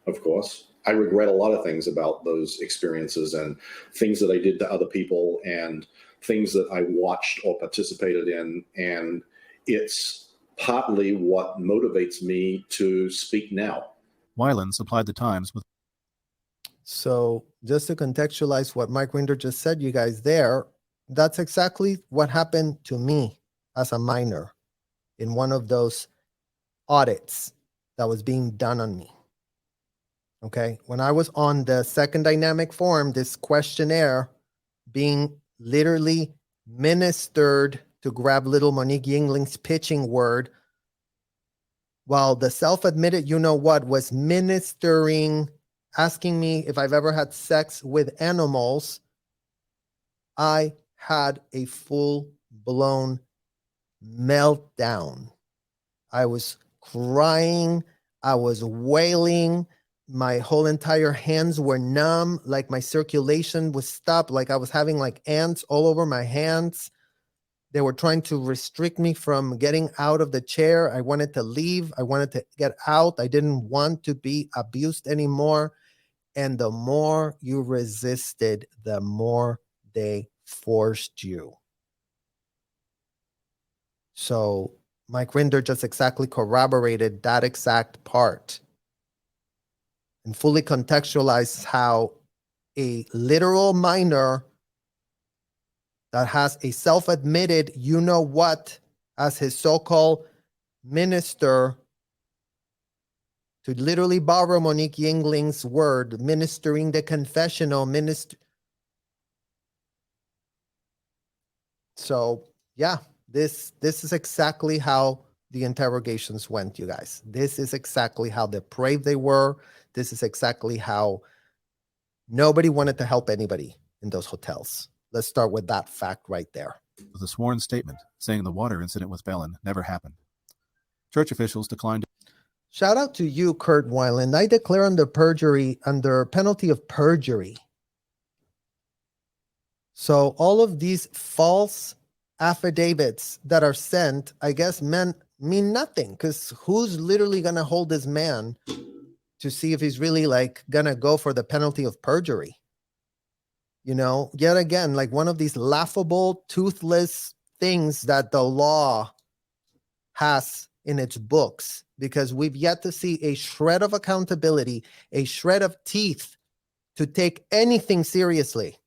Of course. I regret a lot of things about those experiences and things that I did to other people and things that I watched or participated in. And it's partly what motivates me to speak now. Weiland supplied the Times with. So just to contextualize what Mike Rinder just said, you guys there, that's exactly what happened to me as a minor in one of those audits that was being done on me. Okay. When I was on the second dynamic form, this questionnaire being literally ministered, to grab little Monique Yingling's pitching word, while the self-admitted you know what was ministering, asking me if I've ever had sex with animals, I had a full-blown meltdown. I was crying. I was wailing. My whole entire hands were numb, like my circulation was stopped, like I was having like ants all over my hands. They were trying to restrict me from getting out of the chair. I wanted to leave. I wanted to get out. I didn't want to be abused anymore. And the more you resisted, the more they forced you. So Mike Rinder just exactly corroborated that exact part and fully contextualized how a literal minor that has a self-admitted you know what as his so-called minister, to literally borrow Monique Yingling's word, ministering the confessional minister. So yeah, this is exactly how the interrogations went, you guys. This is exactly how depraved they were. This is exactly how nobody wanted to help anybody in those hotels. Let's start with that fact right there. With a sworn statement saying the water incident with Bellin never happened. Church officials declined. Shout out to you, Kurt Weiland. I declare under penalty of perjury. So all of these false affidavits that are sent, I guess, mean nothing, because who's literally going to hold this man to see if he's really like going to go for the penalty of perjury? You know, yet again, like one of these laughable, toothless things that the law has in its books, because we've yet to see a shred of accountability, a shred of teeth to take anything seriously.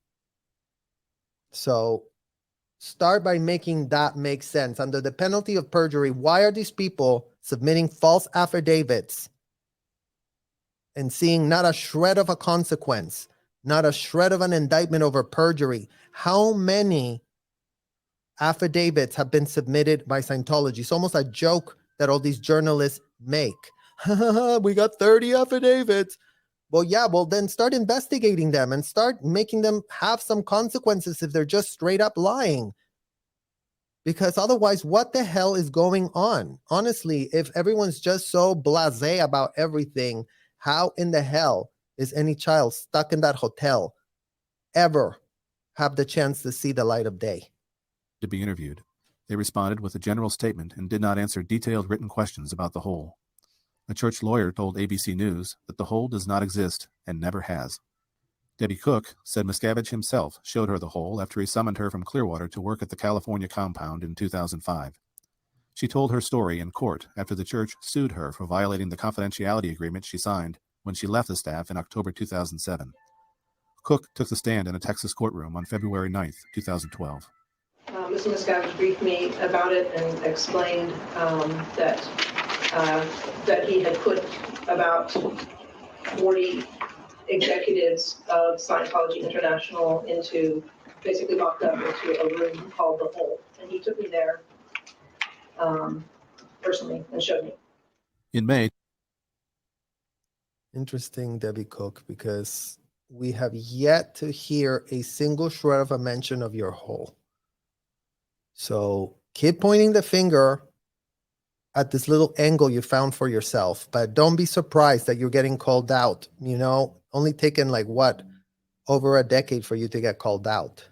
So start by making that make sense. Under the penalty of perjury, why are these people submitting false affidavits and seeing not a shred of a consequence, not a shred of an indictment over perjury? How many affidavits have been submitted by Scientology. It's almost a joke that all these journalists make. We got 30 affidavits. Well, yeah, well, then start investigating them and start making them have some consequences if they're just straight up lying. Because otherwise, what the hell is going on? Honestly, if everyone's just so blasé about everything, how in the hell is any child stuck in that hotel ever have the chance to see the light of day? To be interviewed, they responded with a general statement and did not answer detailed written questions about the hole. A church lawyer told ABC News that the hole does not exist and never has. Debbie Cook said Miscavige himself showed her the hole after he summoned her from Clearwater to work at the California compound in 2005. She told her story in court after the church sued her for violating the confidentiality agreement she signed when she left the staff in October 2007. Cook took the stand in a Texas courtroom on February 9, 2012. Mr. Miscavige briefed me about it and explained that he had put about 40 executives of Scientology International basically locked up into a room called the Hole. And he took me there personally and showed me. In May, Interesting, Debbie Cook, because we have yet to hear a single shred of a mention of your hole. So keep pointing the finger at this little angle you found for yourself, but don't be surprised that you're getting called out. You know, only taken over a decade for you to get called out.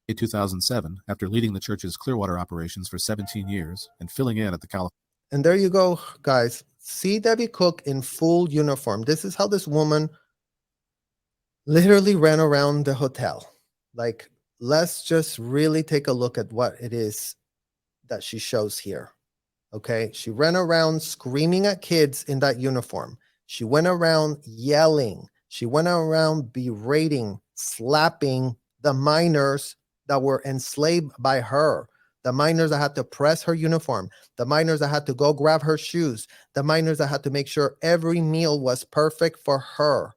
In 2007, after leading the church's Clearwater operations for 17 years and filling in at the California. And there you go, guys. See Debbie Cook in full uniform. This is how this woman literally ran around the hotel. Let's just really take a look at what it is that she shows here. Okay, she ran around screaming at kids in that uniform. She went around yelling. She went around berating, slapping the minors that were enslaved by her. The minors that had to press her uniform. The minors that had to go grab her shoes. The minors that had to make sure every meal was perfect for her.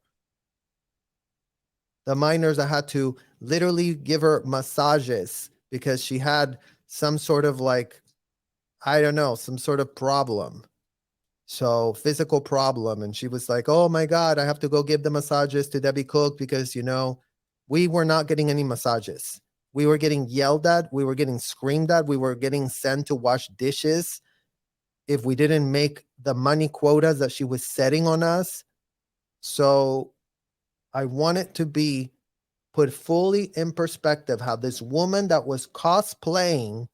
The minors that had to literally give her massages because she had some sort of some sort of problem. So physical problem. And she was like, oh my God, I have to go give the massages to Debbie Cook because, we were not getting any massages. We were getting yelled at. We were getting screamed at. We were getting sent to wash dishes if we didn't make the money quotas that she was setting on us. So I want it to be put fully in perspective how this woman that was cosplaying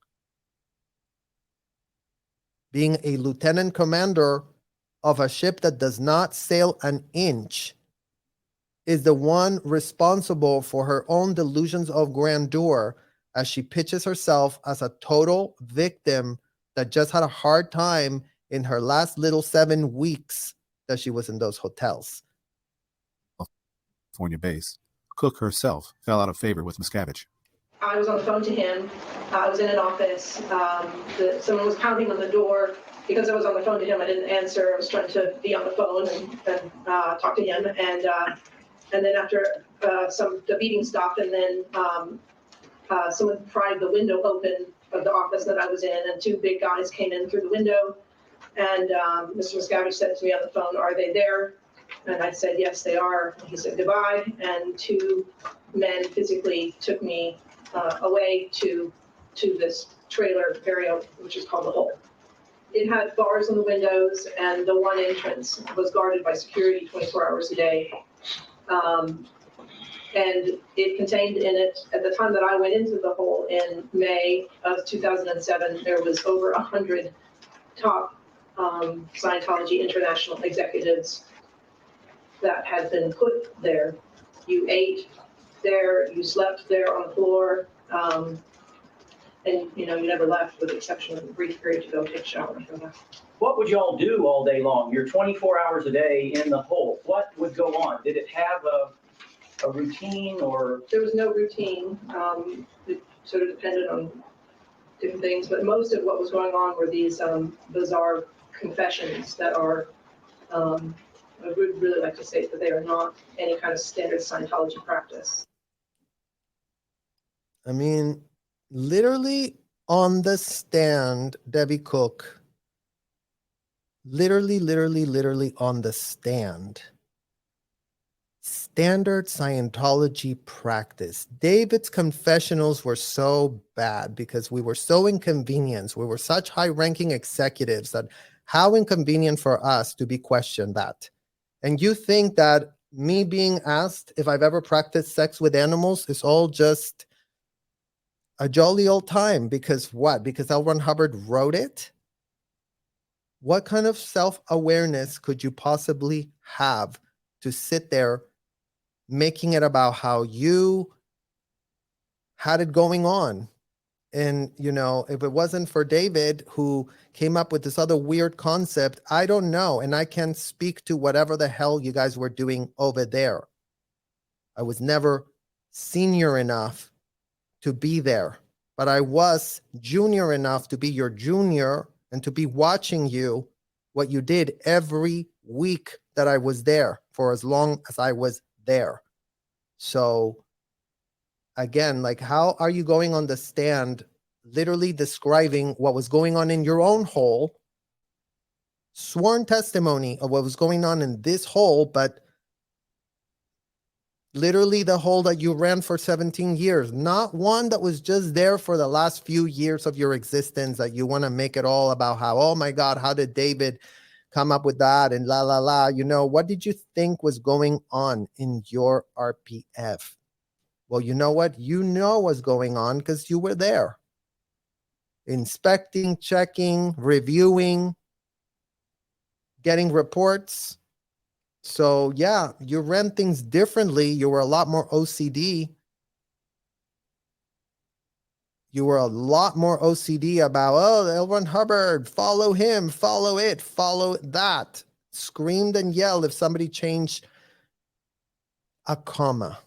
being a lieutenant commander of a ship that does not sail an inch is the one responsible for her own delusions of grandeur as she pitches herself as a total victim that just had a hard time in her last little 7 weeks that she was in those hotels. California base. Cook herself fell out of favor with Miscavige. I was on the phone to him. I was in an office. Someone was pounding on the door. Because I was on the phone to him, I didn't answer. I was trying to be on the phone and talk to him. And then after the beating stopped, and then someone pried the window open of the office that I was in, and 2 big guys came in through the window. And Mr. Miscavige said to me on the phone, "Are they there?" And I said, "Yes, they are." And he said, "Goodbye." And 2 men physically took me away to this trailer area, which is called the Hole. It had bars on the windows, and the one entrance was guarded by security 24 hours a day. And it contained in it, at the time that I went into the Hole in May of 2007, there was over 100 top Scientology International executives that had been put there. You ate there, you slept there on the floor, and you never left with the exception of a brief period to go take a shower. What would y'all do all day long? You're 24 hours a day in the Hole. What would go on? Did it have a routine or? There was no routine. It sort of depended on different things, but most of what was going on were these bizarre confessions that are, I would really like to state that they are not any kind of standard Scientology practice. I mean, literally on the stand, Debbie Cook, literally on the stand. Standard Scientology practice. David's confessionals were so bad because we were so inconvenienced. We were such high-ranking executives that how inconvenient for us to be questioned that. And you think that me being asked if I've ever practiced sex with animals is all just a jolly old time because what? Because L. Ron Hubbard wrote it? What kind of self-awareness could you possibly have to sit there making it about how you had it going on? And, you know, if it wasn't for David, who came up with this other weird concept, I don't know. And I can't speak to whatever the hell you guys were doing over there. I was never senior enough to be there, but I was junior enough to be your junior and to be watching you, what you did every week that I was there for as long as I was there. So again, like, how are you going on the stand, literally describing what was going on in your own hole, sworn testimony of what was going on in this hole, but literally the hole that you ran for 17 years, not one that was just there for the last few years of your existence that you want to make it all about how, oh my God, how did David come up with that and la, la, la. You know, what did you think was going on in your RPF? Well, you know what? You know what's going on because you were there. Inspecting, checking, reviewing, getting reports. So yeah, you ran things differently. You were a lot more OCD. You were a lot more OCD about, oh, L. Ron Hubbard, follow him, follow it, follow that. Screamed and yelled if somebody changed a comma.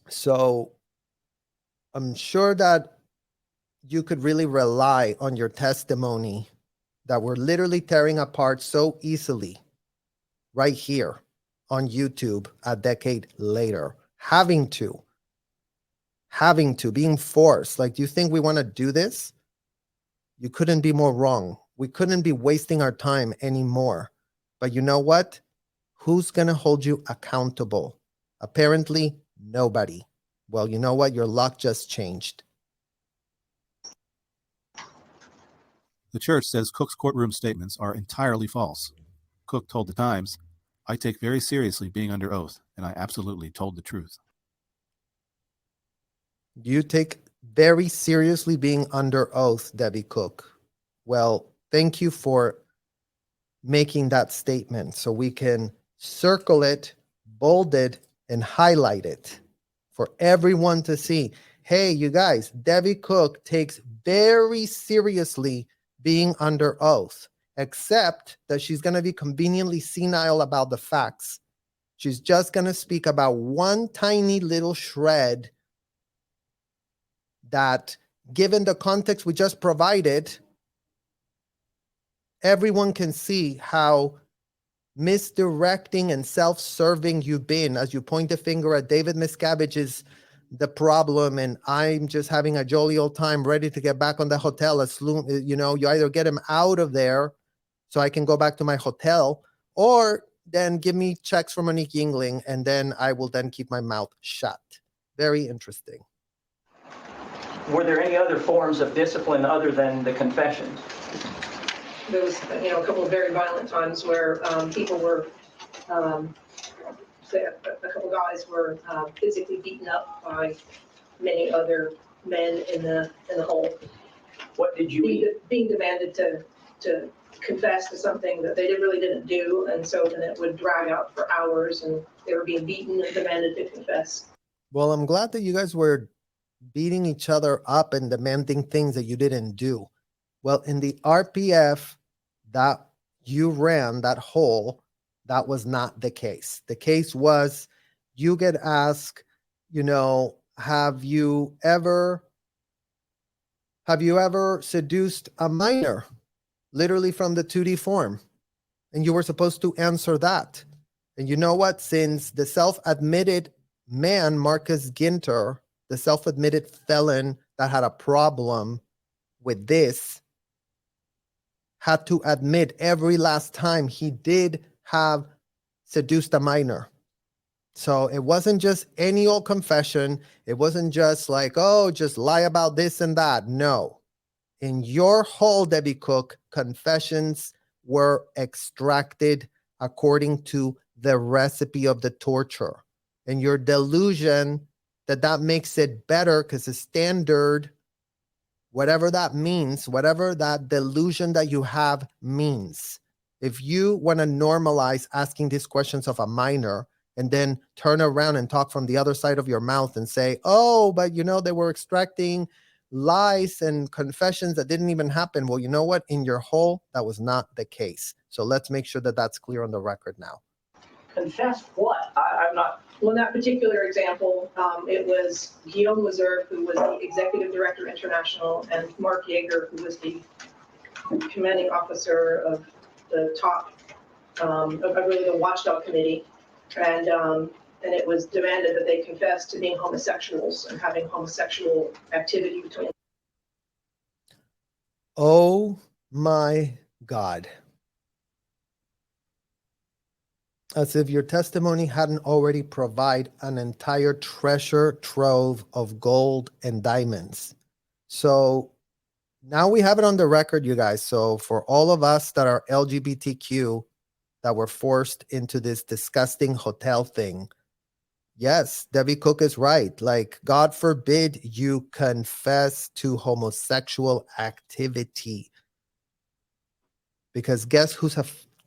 So I'm sure that you could really rely on your testimony that we're literally tearing apart so easily right here on YouTube a decade later. Having to, being forced. Like, do you think we want to do this? You couldn't be more wrong. We couldn't be wasting our time anymore. But you know what? Who's going to hold you accountable? Apparently, nobody. Well, you know what? Your luck just changed. The church says Cook's courtroom statements are entirely false. Cook told the Times, "I take very seriously being under oath, and I absolutely told the truth." You take very seriously being under oath, Debbie Cook. Well, thank you for making that statement so we can circle it, bold it, and highlight it for everyone to see. Hey, you guys, Debbie Cook takes very seriously being under oath, except that she's going to be conveniently senile about the facts. She's just going to speak about one tiny little shred that, given the context we just provided, everyone can see how misdirecting and self-serving you've been as you point the finger at David Miscavige is the problem, and I'm just having a jolly old time ready to get back on the hotel as soon, you know, you either get him out of there so I can go back to my hotel, or then give me checks from Monique Yingling, and then I will then keep my mouth shut. Very interesting. Were there any other forms of discipline other than the confessions? There was, you know, a couple of very violent times where people were, say a couple guys were physically beaten up by many other men in the hole. What did you eat? Being demanded to confess to something that they really didn't do, and so then it would drag out for hours, and they were being beaten and demanded to confess. Well, I'm glad that you guys were beating each other up and demanding things that you didn't do. Well, in the RPF that you ran, that hole, that was not the case. The case was you get asked, you know, have you ever seduced a minor? Literally from the 2D form. And you were supposed to answer that. And you know what? Since the self-admitted man, Marcus Ginter, the self-admitted felon that had a problem with this, had to admit every last time he did have seduced a minor. So it wasn't just any old confession. It wasn't just like, oh, just lie about this and that. No. In your whole, Debbie Cook, confessions were extracted according to the recipe of the torture. And your delusion that makes it better because the standard, whatever that means, whatever that delusion that you have means. If you want to normalize asking these questions of a minor and then turn around and talk from the other side of your mouth and say, oh, but they were extracting lies and confessions that didn't even happen. Well, you know what? In your whole, that was not the case. So let's make sure that that's clear on the record now. Confess what? I'm not. Well, in that particular example, it was Guillaume Reserve, who was the executive director international, and Mark Yeager, who was the commanding officer of the top, of really the watchdog committee. And it was demanded that they confess to being homosexuals and having homosexual activity between. Oh my God. As if your testimony hadn't already provided an entire treasure trove of gold and diamonds. So now we have it on the record, you guys. So for all of us that are LGBTQ that were forced into this disgusting hotel thing, yes, Debbie Cook is right. Like, God forbid you confess to homosexual activity. Because guess who's a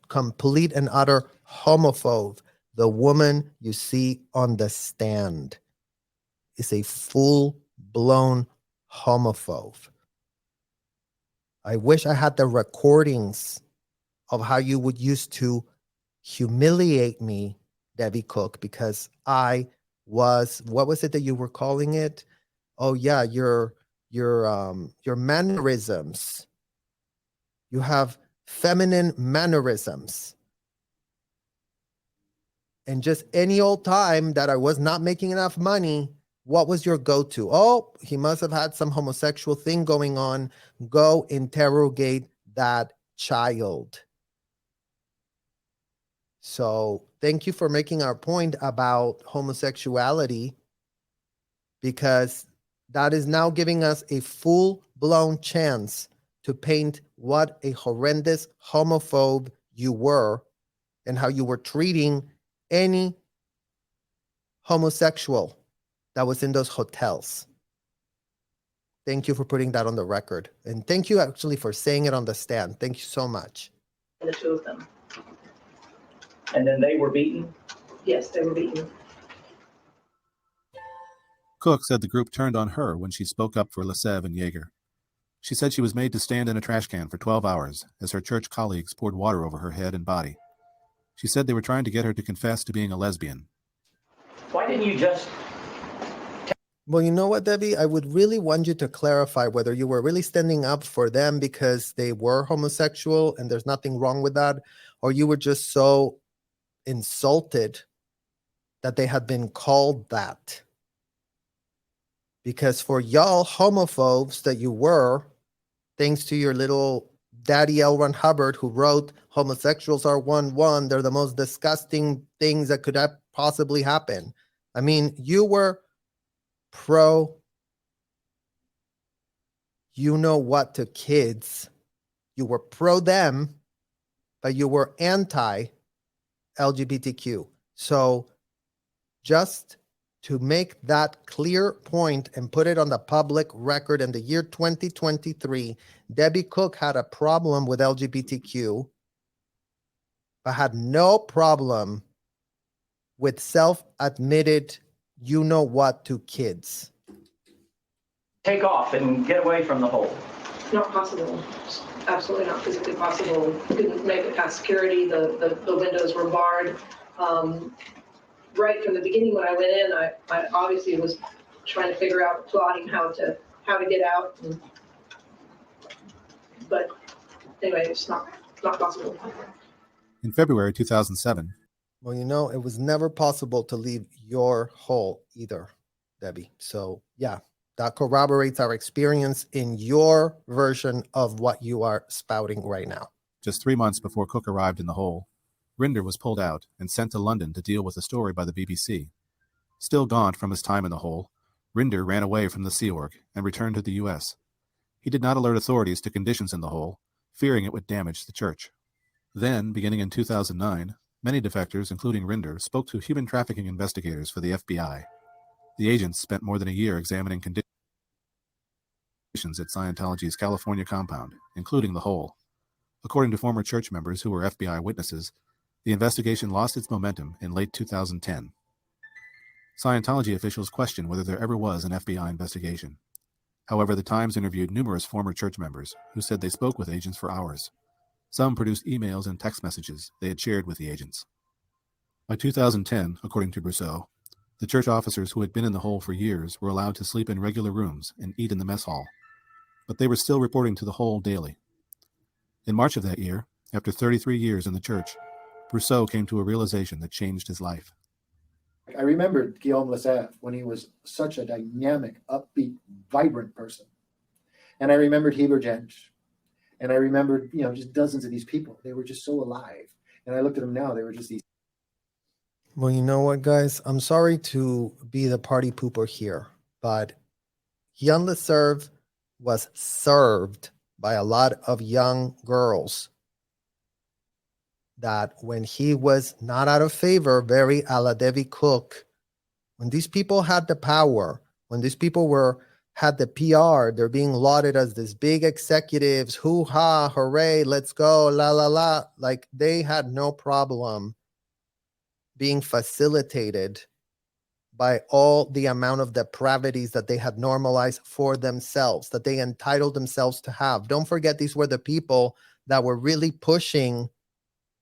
complete and utter homophobe? The woman you see on the stand is a full-blown homophobe. I wish I had the recordings of how you would used to humiliate me, Debbie Cook, because I was, what was it that you were calling it? Oh yeah, your mannerisms. You have feminine mannerisms. And just any old time that I was not making enough money, what was your go-to? Oh, he must have had some homosexual thing going on. Go interrogate that child. So thank you for making our point about homosexuality, because that is now giving us a full-blown chance to paint what a horrendous homophobe you were and how you were treating any homosexual that was in those hotels. Thank you for putting that on the record. And thank you actually for saying it on the stand. Thank you so much. The two of them. And then they were beaten? Yes, they were beaten. Cook said the group turned on her when she spoke up for Lesev and Yeager. She said she was made to stand in a trash can for 12 hours as her church colleagues poured water over her head and body. She said they were trying to get her to confess to being a lesbian. Why didn't you just... Well, you know what, Debbie? I would really want you to clarify whether you were really standing up for them because they were homosexual and there's nothing wrong with that, or you were just so insulted that they had been called that. Because for y'all homophobes that you were, thanks to your little daddy L. Ron Hubbard, who wrote homosexuals are 1-1, they're the most disgusting things that could possibly happen. I mean, you were pro you know what to kids. You were pro them, but you were anti LGBTQ. So just to make that clear point and put it on the public record, in the year 2023, Debbie Cook had a problem with LGBTQ, but had no problem with self-admitted you know what to kids. take off and get away from the hole? Not possible. Absolutely not physically possible. Couldn't make it past security. The windows were barred. Right from the beginning when I went in, I obviously was trying to figure out, plotting how to get out. But anyway, it's not possible. In February 2007, Well, you know, it was never possible to leave your hole either. Debbie. So yeah, that corroborates our experience in your version of what you are spouting right now. Just 3 months before Cook arrived in the hole, Rinder was pulled out and sent to London to deal with a story by the BBC. Still gaunt from his time in the hole, Rinder ran away from the Sea Org and returned to the US. He did not alert authorities to conditions in the hole, fearing it would damage the church. Then, beginning in 2009, many defectors, including Rinder, spoke to human trafficking investigators for the FBI. The agents spent more than a year examining conditions at Scientology's California compound, including the hole. According to former church members who were FBI witnesses, the investigation lost its momentum in late 2010. Scientology officials questioned whether there ever was an FBI investigation. However, the Times interviewed numerous former church members who said they spoke with agents for hours. Some produced emails and text messages they had shared with the agents. By 2010, according to Brousseau, the church officers who had been in the hole for years were allowed to sleep in regular rooms and eat in the mess hall, but they were still reporting to the hole daily. In March of that year, after 33 years in the church, Brousseau came to a realization that changed his life. I remembered Guillaume Lesave when he was such a dynamic, upbeat, vibrant person. And I remembered Heber Jensch. And I remembered, just dozens of these people. They were just so alive. And I looked at them now, they were just these. Well, you know what, guys? I'm sorry to be the party pooper here, but Guillaume Lesave was served by a lot of young girls that when he was not out of favor, very a la David Cook, when these people had the power, when these people had the PR, they're being lauded as these big executives, hoo-ha, hooray, let's go, la, la, la. Like they had no problem being facilitated by all the amount of depravities that they had normalized for themselves, that they entitled themselves to have. Don't forget, these were the people that were really pushing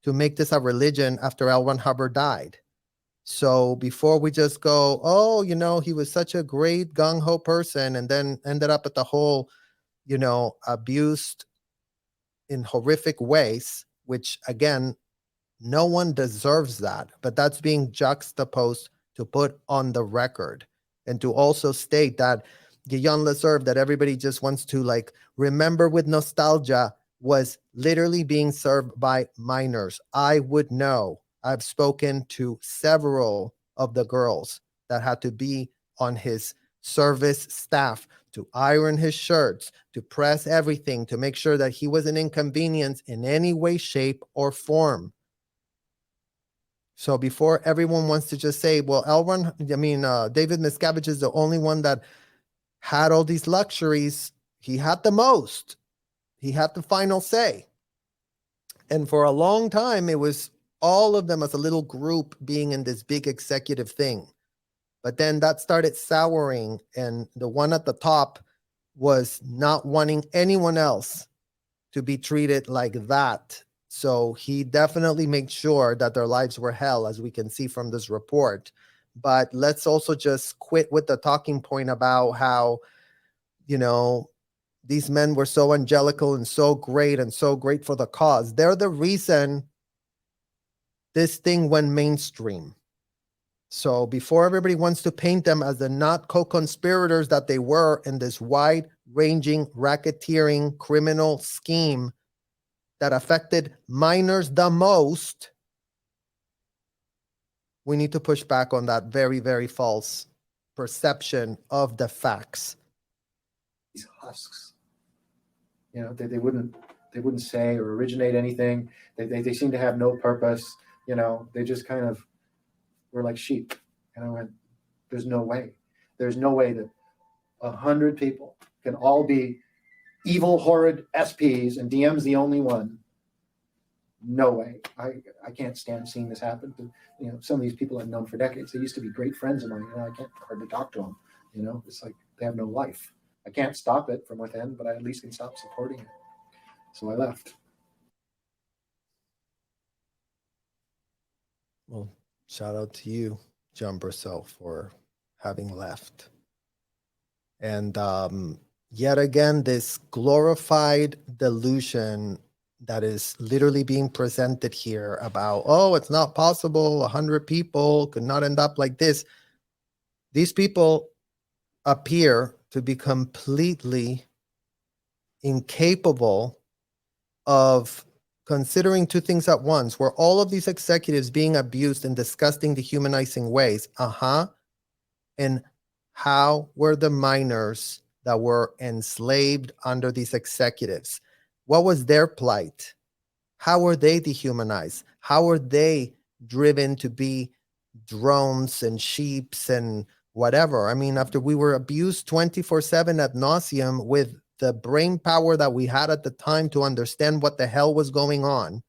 to make this a religion after L. Ron Hubbard died. So before we just go, oh, he was such a great gung-ho person and then ended up at the whole, abused in horrific ways, which again, no one deserves that, but that's being juxtaposed to put on the record and to also state that Guillaume Lesave, that everybody just wants to remember with nostalgia, was literally being served by minors. I would know. I've spoken to several of the girls that had to be on his service staff to iron his shirts, to press everything, to make sure that he wasn't inconvenienced in any way, shape, or form. So before everyone wants to just say, well, David Miscavige is the only one that had all these luxuries. He had the most. He had the final say. And for a long time, it was all of them as a little group being in this big executive thing. But then that started souring, and the one at the top was not wanting anyone else to be treated like that. So he definitely made sure that their lives were hell, as we can see from this report. But let's also just quit with the talking point about how, these men were so angelical and so great for the cause. They're the reason this thing went mainstream. So before everybody wants to paint them as the not co-conspirators that they were in this wide-ranging racketeering criminal scheme that affected minors the most, we need to push back on that very, very false perception of the facts. These husks. They wouldn't say or originate anything. They seem to have no purpose. They just kind of were like sheep. And I went, there's no way. There's no way that 100 people can all be evil, horrid SPs and DM's the only one. No way. I can't stand seeing this happen. Some of these people I've known for decades. They used to be great friends of mine. I can't hardly talk to them. It's like they have no life. I can't stop it from within, but I at least can stop supporting it. So I left. Well, shout out to you, John Brousseau, for having left. And yet again, this glorified delusion that is literally being presented here about, oh, it's not possible, 100 people could not end up like this. These people appear to be completely incapable of considering two things at once, where all of these executives being abused in disgusting, dehumanizing ways. And how were the minors that were enslaved under these executives? What was their plight? How were they dehumanized? How were they driven to be drones and sheeps and whatever? I mean, after we were abused 24/7 ad nauseum with the brain power that we had at the time to understand what the hell was going on,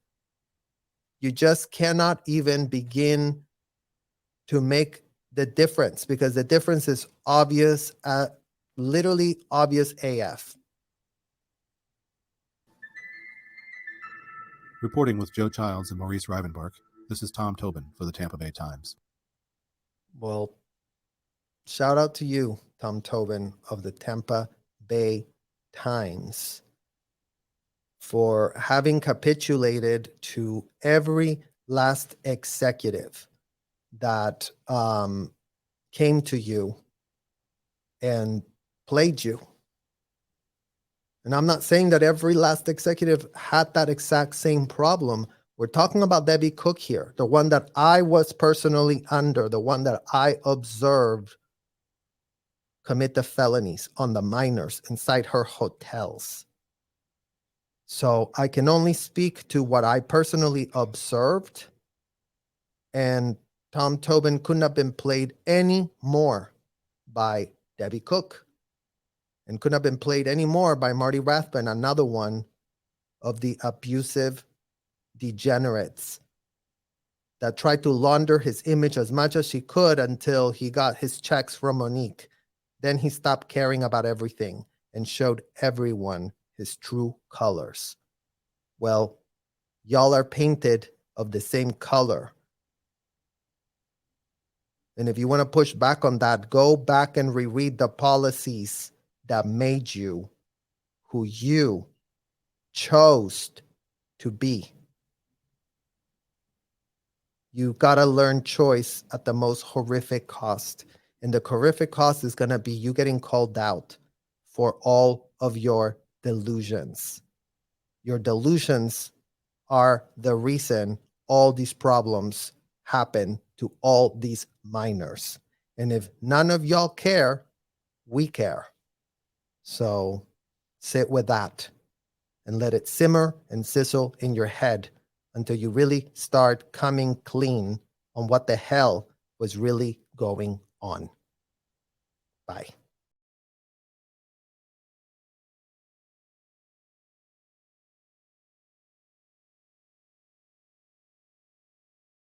you just cannot even begin to make the difference, because the difference is obvious, literally obvious AF. Reporting with Joe Childs and Maurice Rivenbark, this is Tom Tobin for the Tampa Bay Times. Well, shout out to you, Tom Tobin of the Tampa Bay Times, for having capitulated to every last executive that came to you and played you. And I'm not saying that every last executive had that exact same problem. We're talking about Debbie Cook here, the one that I was personally under, the one that I observed commit the felonies on the minors inside her hotels. So I can only speak to what I personally observed, and Tom Tobin couldn't have been played any more by Debbie Cook, and couldn't have been played any more by Marty Rathbun, another one of the abusive degenerates that tried to launder his image as much as she could until he got his checks from Monique. Then he stopped caring about everything and showed everyone his true colors. Well, y'all are painted of the same color. And if you want to push back on that, go back and reread the policies that made you who you chose to be. You got to learn choice at the most horrific cost. And the horrific cost is going to be you getting called out for all of your delusions. Your delusions are the reason all these problems happen to all these minors. And if none of y'all care, we care. So sit with that and let it simmer and sizzle in your head until you really start coming clean on what the hell was really going on. Bye.